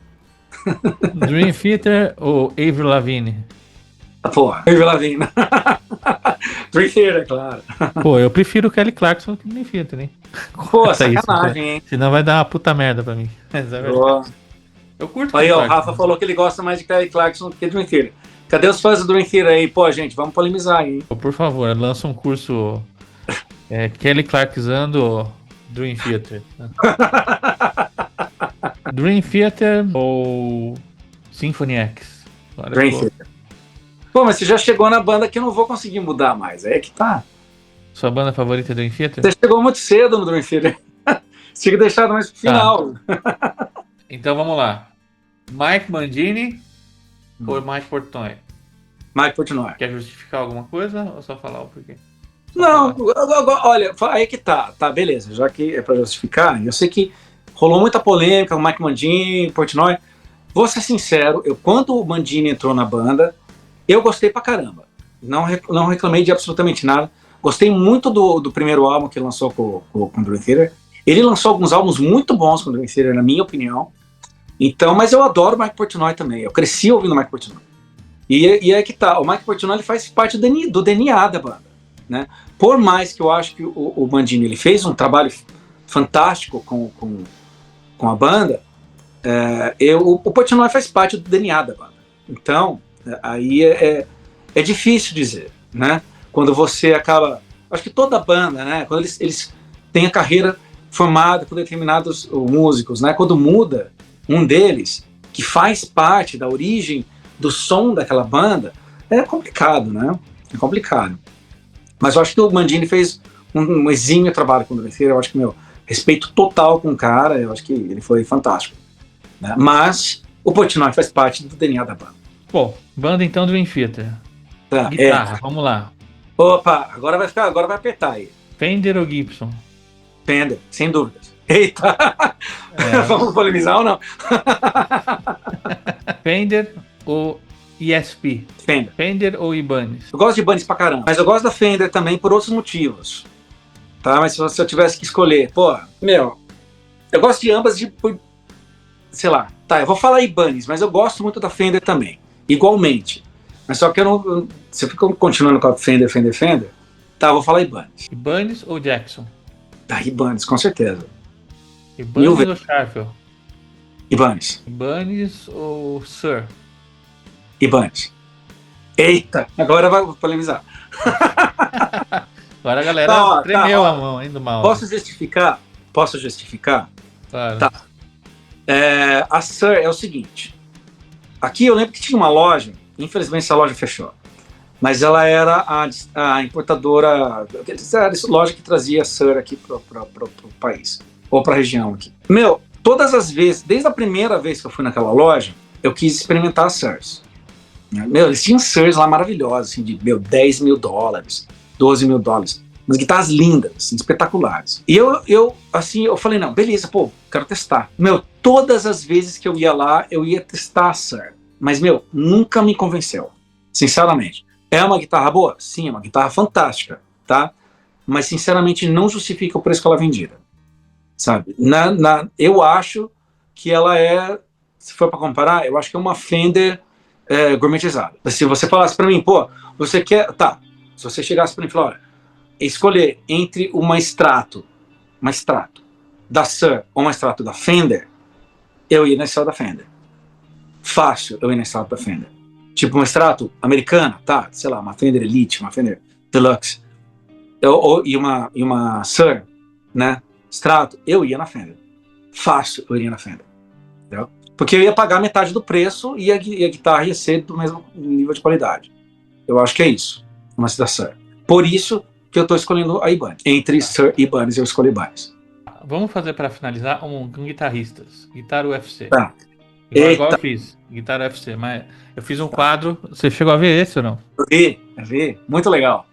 [SPEAKER 1] Dream Theater ou Avril Lavigne?
[SPEAKER 3] Pô, Avril Lavigne. Dream Theater, claro.
[SPEAKER 1] Pô, eu prefiro Kelly Clarkson que Dream Theater, hein?
[SPEAKER 3] Pô,
[SPEAKER 1] Corta isso,
[SPEAKER 3] sacanagem, hein?
[SPEAKER 1] senão vai dar uma puta merda pra mim. Mas é verdade. Eu curto
[SPEAKER 3] Aí,
[SPEAKER 1] Kelly
[SPEAKER 3] ó, o
[SPEAKER 1] Clarkson.
[SPEAKER 3] Rafa falou que ele gosta mais de Kelly Clarkson do que Dream Theater. Cadê os fãs do Dream Theater aí? Pô, gente, vamos polemizar aí, hein?
[SPEAKER 1] Pô, por favor, lança um curso Kelly Clarksando Dream Theater. Dream Theater ou Symphony X? Agora
[SPEAKER 3] Dream
[SPEAKER 1] ficou.
[SPEAKER 3] Theater. Pô, mas você já chegou na banda que eu não vou conseguir mudar mais. É que tá.
[SPEAKER 1] Sua banda favorita é Dream Theater?
[SPEAKER 3] Você chegou muito cedo no Dream Theater. Você tinha que deixar mais pro final.
[SPEAKER 1] Então vamos lá. Mike Mangini ou Mike Portnoy?
[SPEAKER 3] Mike Portnoy.
[SPEAKER 1] Quer justificar alguma coisa ou só falar o porquê?
[SPEAKER 3] Não, olha, aí que tá, beleza, já que é pra justificar, eu sei que rolou muita polêmica com o Mike Mangini, Portnoy. Vou ser sincero, quando o Mangini entrou na banda, eu gostei pra caramba. Não reclamei de absolutamente nada. Gostei muito do primeiro álbum que ele lançou com o Dream Theater. Ele lançou alguns álbuns muito bons com o Dream Theater, na minha opinião. Então, mas eu adoro o Mike Portnoy também. Eu cresci ouvindo o Mike Portnoy. E é que tá, o Mike Portnoy ele faz parte do DNA da banda, né? Por mais que eu acho que o Mangini ele fez um trabalho fantástico com a banda, o Portnoy faz parte do DNA da banda. Então, aí é difícil dizer, né? Quando você acaba... Acho que toda banda, né? Quando eles têm a carreira formada por determinados músicos, né? Quando muda um deles, que faz parte da origem do som daquela banda, é complicado, né? É complicado. Mas eu acho que o Mangini fez um exímio trabalho com o Dream Theater. Eu acho que, respeito total com o cara, eu acho que ele foi fantástico, né? Mas o Portnoy faz parte do DNA da banda.
[SPEAKER 1] Bom, banda então Dream Theater.
[SPEAKER 3] Tá,
[SPEAKER 1] Guitarra, vamos lá.
[SPEAKER 3] Opa, agora vai apertar aí.
[SPEAKER 1] Fender ou Gibson?
[SPEAKER 3] Fender, sem dúvidas. Eita! Vamos polemizar ou não?
[SPEAKER 1] Fender ou ESP?
[SPEAKER 3] Fender.
[SPEAKER 1] Fender ou Ibanez?
[SPEAKER 3] Eu gosto de Ibanez pra caramba, mas eu gosto da Fender também por outros motivos. Tá? Mas se eu tivesse que escolher, eu gosto de ambas sei lá, tá, eu vou falar Ibanez, mas eu gosto muito da Fender também, igualmente. Mas só que se eu fico continuando com a Fender, tá, eu vou falar Ibanez.
[SPEAKER 1] Ibanez ou Jackson?
[SPEAKER 3] Tá, Ibanez, com certeza.
[SPEAKER 1] Ibanez ou Sharpel?
[SPEAKER 3] Ibanez.
[SPEAKER 1] Ibanez ou Sir?
[SPEAKER 3] Ibanez. Eita, agora vai polemizar.
[SPEAKER 1] Agora a galera tremeu a mão, hein, do mal.
[SPEAKER 3] Posso justificar?
[SPEAKER 1] Claro.
[SPEAKER 3] Tá. A Sir é o seguinte. Aqui eu lembro que tinha uma loja, infelizmente essa loja fechou, mas ela era a importadora, era essa loja que trazia Sir aqui pro país, ou pra região aqui. Todas as vezes, desde a primeira vez que eu fui naquela loja, eu quis experimentar as Sirs. Eles tinham Sirs lá maravilhosas, assim, de $10 mil, $12 mil. Umas guitarras lindas, assim, espetaculares. E eu falei, não, beleza, quero testar. Todas as vezes que eu ia lá, eu ia testar a Sir. Mas, nunca me convenceu, sinceramente. É uma guitarra boa? Sim, é uma guitarra fantástica, tá? Mas, sinceramente, não justifica o preço que ela é vendida, sabe? Eu acho que ela se for para comparar, eu acho que é uma Fender gourmetizada. Se você falasse para mim, você quer... Tá, se você chegasse para mim e falar, olha, escolher entre uma extrato da Sir ou uma extrato da Fender, eu ia na da Fender. fácil eu ir na Strato da Fender. Tipo, uma Strato americana, tá? Sei lá, uma Fender Elite, uma Fender Deluxe. E uma Sur, né? Strato, eu ia na Fender. Fácil eu iria na Fender. Entendeu? Porque eu ia pagar metade do preço e a guitarra ia ser do mesmo nível de qualidade. Eu acho que é isso, uma da Sur. Por isso que eu estou escolhendo a Ibanez. Entre Sur e Ibanez, eu escolhi Ibanez.
[SPEAKER 1] Vamos fazer para finalizar com guitarristas. Guitarra UFC.
[SPEAKER 3] Tá.
[SPEAKER 1] Igual eu fiz, guitarra UFC, mas eu fiz um quadro. Você chegou a ver esse ou não?
[SPEAKER 3] Eu vi. Muito legal.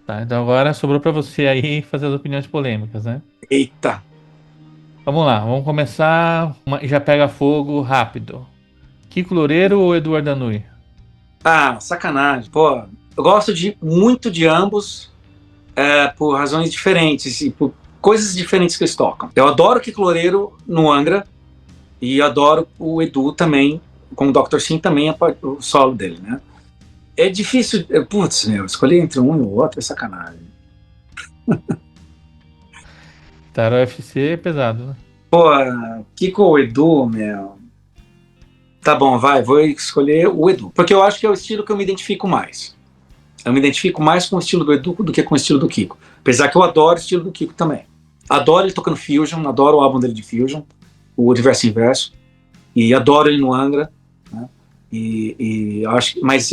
[SPEAKER 1] Tá, então agora sobrou para você aí fazer as opiniões polêmicas, né?
[SPEAKER 3] Eita.
[SPEAKER 1] Vamos lá, vamos começar. Já pega fogo rápido. Kiko Loureiro ou Eduardo Danui?
[SPEAKER 3] Ah, sacanagem. Pô, eu gosto muito de ambos por razões diferentes e por coisas diferentes que eles tocam. Eu adoro o Kiko Loureiro no Angra e adoro o Edu também, com o Dr. Sim também, o solo dele, né? É difícil, escolher entre um e o outro é sacanagem.
[SPEAKER 1] Guitarra UFC é pesado, né?
[SPEAKER 3] Pô, Kiko ou Edu, meu... Tá bom, vou escolher o Edu, porque eu acho que é o estilo que eu me identifico mais. Eu me identifico mais com o estilo do Edu do que com o estilo do Kiko. Apesar que eu adoro o estilo do Kiko também. Adoro ele tocando Fusion, adoro o álbum dele de Fusion, o Universo Inverso, e adoro ele no Angra, né? E acho que, mas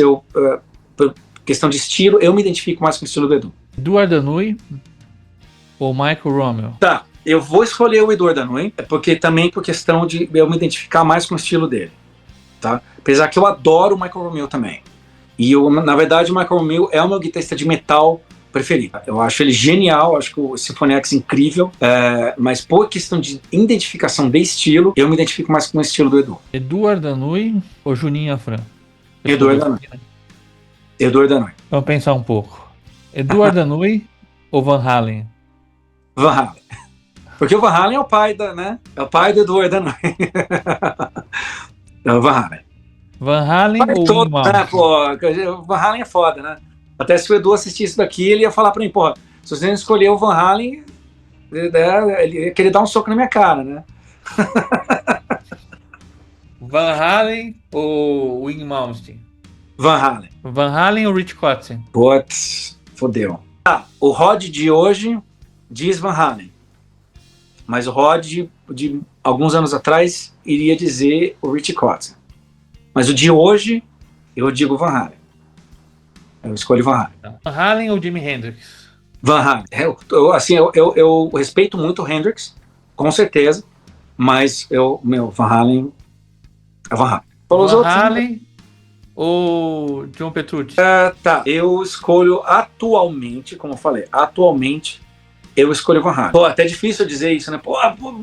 [SPEAKER 3] por questão de estilo, eu me identifico mais com o estilo do Edu.
[SPEAKER 1] Eduardo Danui ou Michael Rommel?
[SPEAKER 3] Tá, eu vou escolher o Eduardo Danui, porque também por questão de eu me identificar mais com o estilo dele, tá? Apesar que eu adoro o Michael Rommel também. E na verdade o Michael Rommel é o meu guitarrista de metal preferido. Eu acho ele genial, acho que o Symphony X incrível, mas por questão de identificação de estilo, eu me identifico mais com o estilo do Edu.
[SPEAKER 1] Eduardo Danui ou Juninho Afran?
[SPEAKER 3] Eduardo Danui. Eduardo Danui.
[SPEAKER 1] Vamos pensar um pouco. Eduardo Danui ou Van Halen?
[SPEAKER 3] Van Halen. Porque o Van Halen é o pai é o pai do Eduardo Danui. É o Van Halen.
[SPEAKER 1] Van Halen ou
[SPEAKER 3] todo,
[SPEAKER 1] Wing
[SPEAKER 3] o Van Halen é foda, né? Até se o Edu assistisse daqui, ele ia falar pra mim, porra, se você não escolher o Van Halen, ele ia querer dar um soco na minha cara, né?
[SPEAKER 1] Van Halen ou Wing Malmsteen?
[SPEAKER 3] Van Halen.
[SPEAKER 1] Van Halen ou Rich Kotzen?
[SPEAKER 3] Putz, fodeu. O Rod de hoje diz Van Halen. Mas o Rod de alguns anos atrás iria dizer o Rich Kotzen. Mas o de hoje, eu digo Van Halen. Eu escolho Van Halen.
[SPEAKER 1] Van Halen ou Jimi Hendrix?
[SPEAKER 3] Van Halen. Eu respeito muito o Hendrix, com certeza, mas Van Halen é Van Halen.
[SPEAKER 1] Van Halen ou John Petrucci?
[SPEAKER 3] Tá, eu escolho atualmente, como eu falei, eu escolho Van Halen. Pô, até difícil eu dizer isso, né? Pô,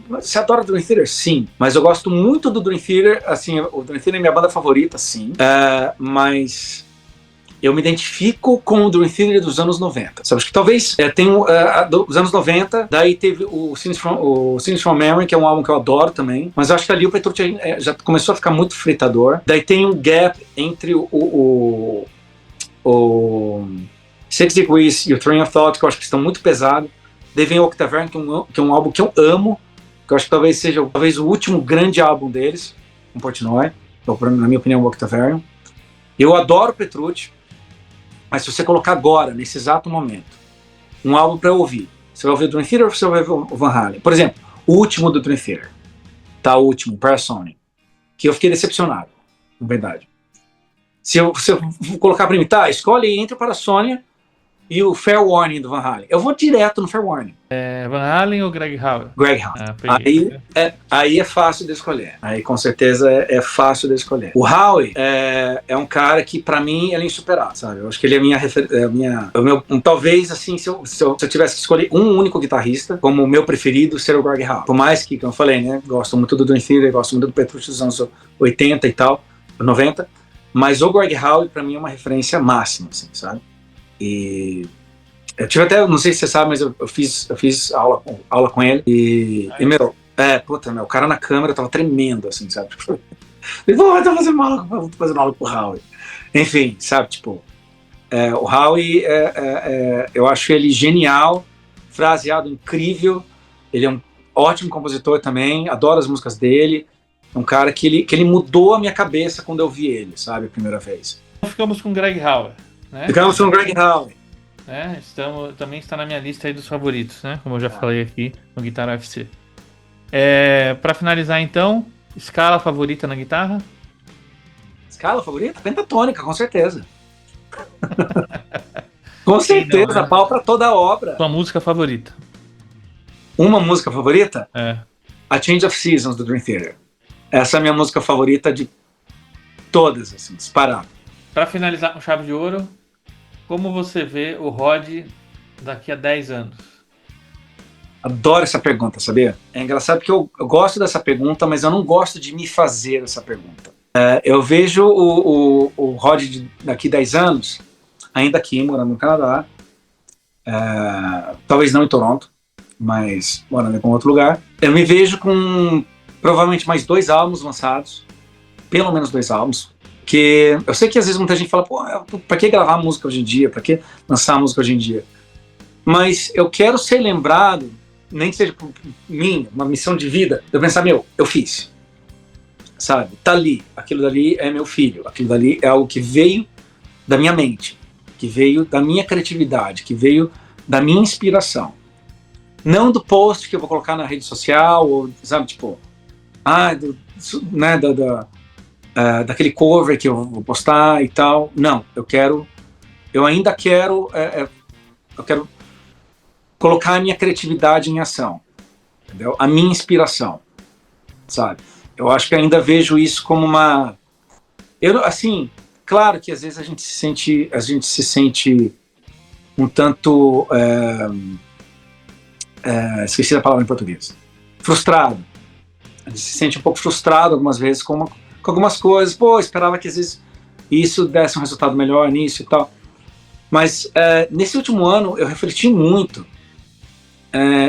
[SPEAKER 3] você adora o Dream Theater? Sim. Mas eu gosto muito do Dream Theater, assim, o Dream Theater é minha banda favorita, sim. Mas eu me identifico com o Dream Theater dos anos 90. Sabe, acho que talvez tem dos anos 90, daí teve o Scenes from Memory, que é um álbum que eu adoro também, mas eu acho que ali o Petrucci já começou a ficar muito fritador. Daí tem um gap entre o Six Degrees e o Train of Thought, que eu acho que estão muito pesados. Daí vem o Octavern, que é um álbum que eu amo, que eu acho que talvez seja o último grande álbum deles, com Portnoy, na minha opinião, o Octavern. Eu adoro Petrucci, mas se você colocar agora, nesse exato momento, um álbum para eu ouvir, você vai ouvir o Dream Theater ou você vai ouvir o Van Halen? Por exemplo, o último do Dream Theater, tá? O último, Parasonic, que eu fiquei decepcionado, na verdade. Se eu colocar para mim, tá, escolhe entre o Parasonic e o Fair Warning do Van Halen. Eu vou direto no Fair Warning.
[SPEAKER 1] Van Halen ou Greg Howe?
[SPEAKER 3] Greg Howe. Aí é fácil de escolher. Aí com certeza é fácil de escolher. O Howe é um cara que pra mim ele é insuperável, sabe? Eu acho que ele é talvez assim, se eu tivesse que escolher um único guitarrista como o meu preferido, seria o Greg Howe. Por mais que, como eu falei, né, gosto muito do Dream Theater, gosto muito do Petrucci dos anos 80 e tal, 90, mas o Greg Howe pra mim é uma referência máxima, assim, sabe? E eu tive até, não sei se você sabe, mas eu fiz aula com ele e o cara na câmera tava tremendo, assim, sabe? Tipo, vai fazendo aula com o Howie. Enfim, sabe, tipo, o Howie, eu acho ele genial, fraseado incrível, ele é um ótimo compositor também, adoro as músicas dele, É um cara que ele mudou a minha cabeça quando eu vi ele, sabe, a primeira vez.
[SPEAKER 1] Ficamos com o Greg Howe, né?
[SPEAKER 3] Ficamos com o Greg Howe.
[SPEAKER 1] Também está na minha lista aí dos favoritos, né? Como eu já falei aqui no Guitar UFC. Para finalizar então, escala favorita na guitarra?
[SPEAKER 3] Escala favorita? Pentatônica, com certeza. Com certeza,
[SPEAKER 1] não, né?
[SPEAKER 3] Pau pra toda a obra.
[SPEAKER 1] Sua música favorita?
[SPEAKER 3] Uma música favorita?
[SPEAKER 1] É.
[SPEAKER 3] A Change of Seasons, do Dream Theater. Essa é a minha música favorita de todas, assim, disparado.
[SPEAKER 1] Para finalizar com chave de ouro, como você vê o Rod daqui a 10 anos?
[SPEAKER 3] Adoro essa pergunta, sabia? É engraçado porque eu gosto dessa pergunta, mas eu não gosto de me fazer essa pergunta. Eu vejo o Rod daqui a 10 anos, ainda aqui, morando no Canadá, talvez não em Toronto, mas morando em algum outro lugar. Eu me vejo com provavelmente mais 2 álbuns lançados, pelo menos 2 álbuns, que eu sei que às vezes muita gente fala, pô, pra que gravar música hoje em dia, pra que lançar música hoje em dia? Mas eu quero ser lembrado, nem que seja por mim, uma missão de vida, eu pensar, eu fiz, sabe? Tá ali, aquilo dali é meu filho, aquilo dali é algo que veio da minha mente, que veio da minha criatividade, que veio da minha inspiração. Não do post que eu vou colocar na rede social, ou, sabe, tipo, daquele cover que eu vou postar e tal. Não, eu ainda quero colocar a minha criatividade em ação, entendeu? A minha inspiração, sabe? Eu acho que ainda vejo isso como uma... assim, claro que às vezes a gente se sente um tanto... esqueci da palavra em português. Frustrado. A gente se sente um pouco frustrado algumas vezes com algumas coisas. Pô, esperava que às vezes isso desse um resultado melhor nisso e tal. Mas nesse último ano eu refleti muito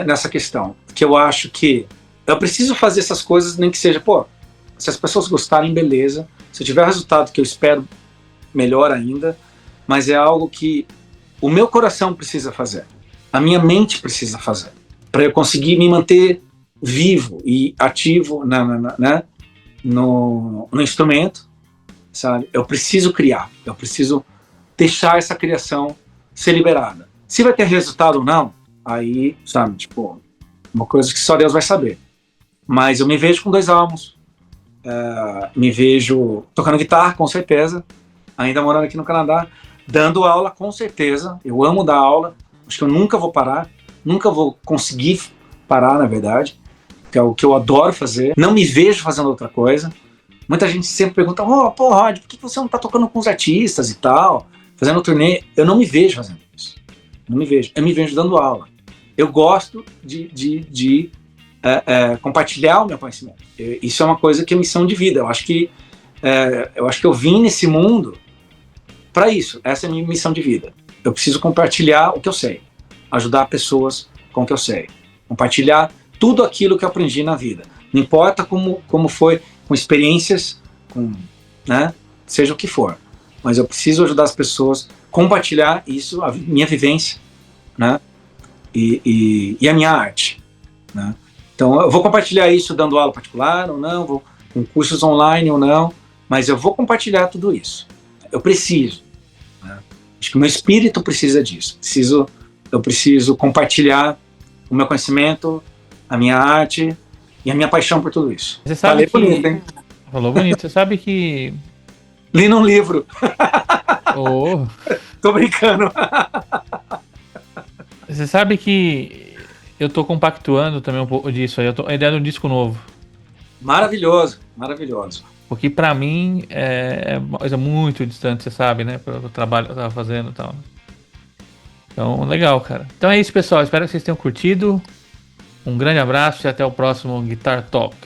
[SPEAKER 3] nessa questão. Que eu acho que eu preciso fazer essas coisas, nem que seja, pô, se as pessoas gostarem, beleza. Se eu tiver o resultado que eu espero, melhor ainda. Mas é algo que o meu coração precisa fazer. A minha mente precisa fazer. Para eu conseguir me manter vivo e ativo no instrumento, sabe? Eu preciso criar, eu preciso deixar essa criação ser liberada. Se vai ter resultado ou não, aí, sabe, tipo, uma coisa que só Deus vai saber. Mas eu me vejo com 2 álbuns, me vejo tocando guitarra, com certeza, ainda morando aqui no Canadá, dando aula, com certeza. Eu amo dar aula, acho que eu nunca vou parar, nunca vou conseguir parar, na verdade, que é o que eu adoro fazer. Não me vejo fazendo outra coisa. Muita gente sempre pergunta, pô, Rod, por que você não tá tocando com os artistas e tal, fazendo turnê? Eu não me vejo fazendo isso. Não me vejo. Eu me vejo dando aula. Eu gosto de compartilhar o meu conhecimento. Isso é uma coisa que é missão de vida. Eu acho que eu vim nesse mundo para isso. Essa é a minha missão de vida. Eu preciso compartilhar o que eu sei. Ajudar pessoas com o que eu sei. Compartilhar tudo aquilo que eu aprendi na vida. Não importa como foi, com experiências, seja o que for. Mas eu preciso ajudar as pessoas, compartilhar isso, a minha vivência, né? E a minha arte, né? Então eu vou compartilhar isso dando aula particular ou não, vou com cursos online ou não, mas eu vou compartilhar tudo isso. Eu preciso, né? Acho que o meu espírito precisa disso. Eu preciso compartilhar o meu conhecimento, a minha arte e a minha paixão por tudo isso.
[SPEAKER 1] Você sabe
[SPEAKER 3] Falei bonito, hein?
[SPEAKER 1] Falou bonito. Você sabe que...
[SPEAKER 3] Li num livro.
[SPEAKER 1] Oh.
[SPEAKER 3] Tô brincando.
[SPEAKER 1] Você sabe que eu tô compactuando também um pouco disso aí. A ideia de um disco novo.
[SPEAKER 3] Maravilhoso, maravilhoso.
[SPEAKER 1] Porque pra mim é uma coisa muito distante, você sabe, né? Pelo trabalho que eu tava fazendo e tal. Então, legal, cara. Então é isso, pessoal. Espero que vocês tenham curtido. Um grande abraço e até o próximo Guitar Talk.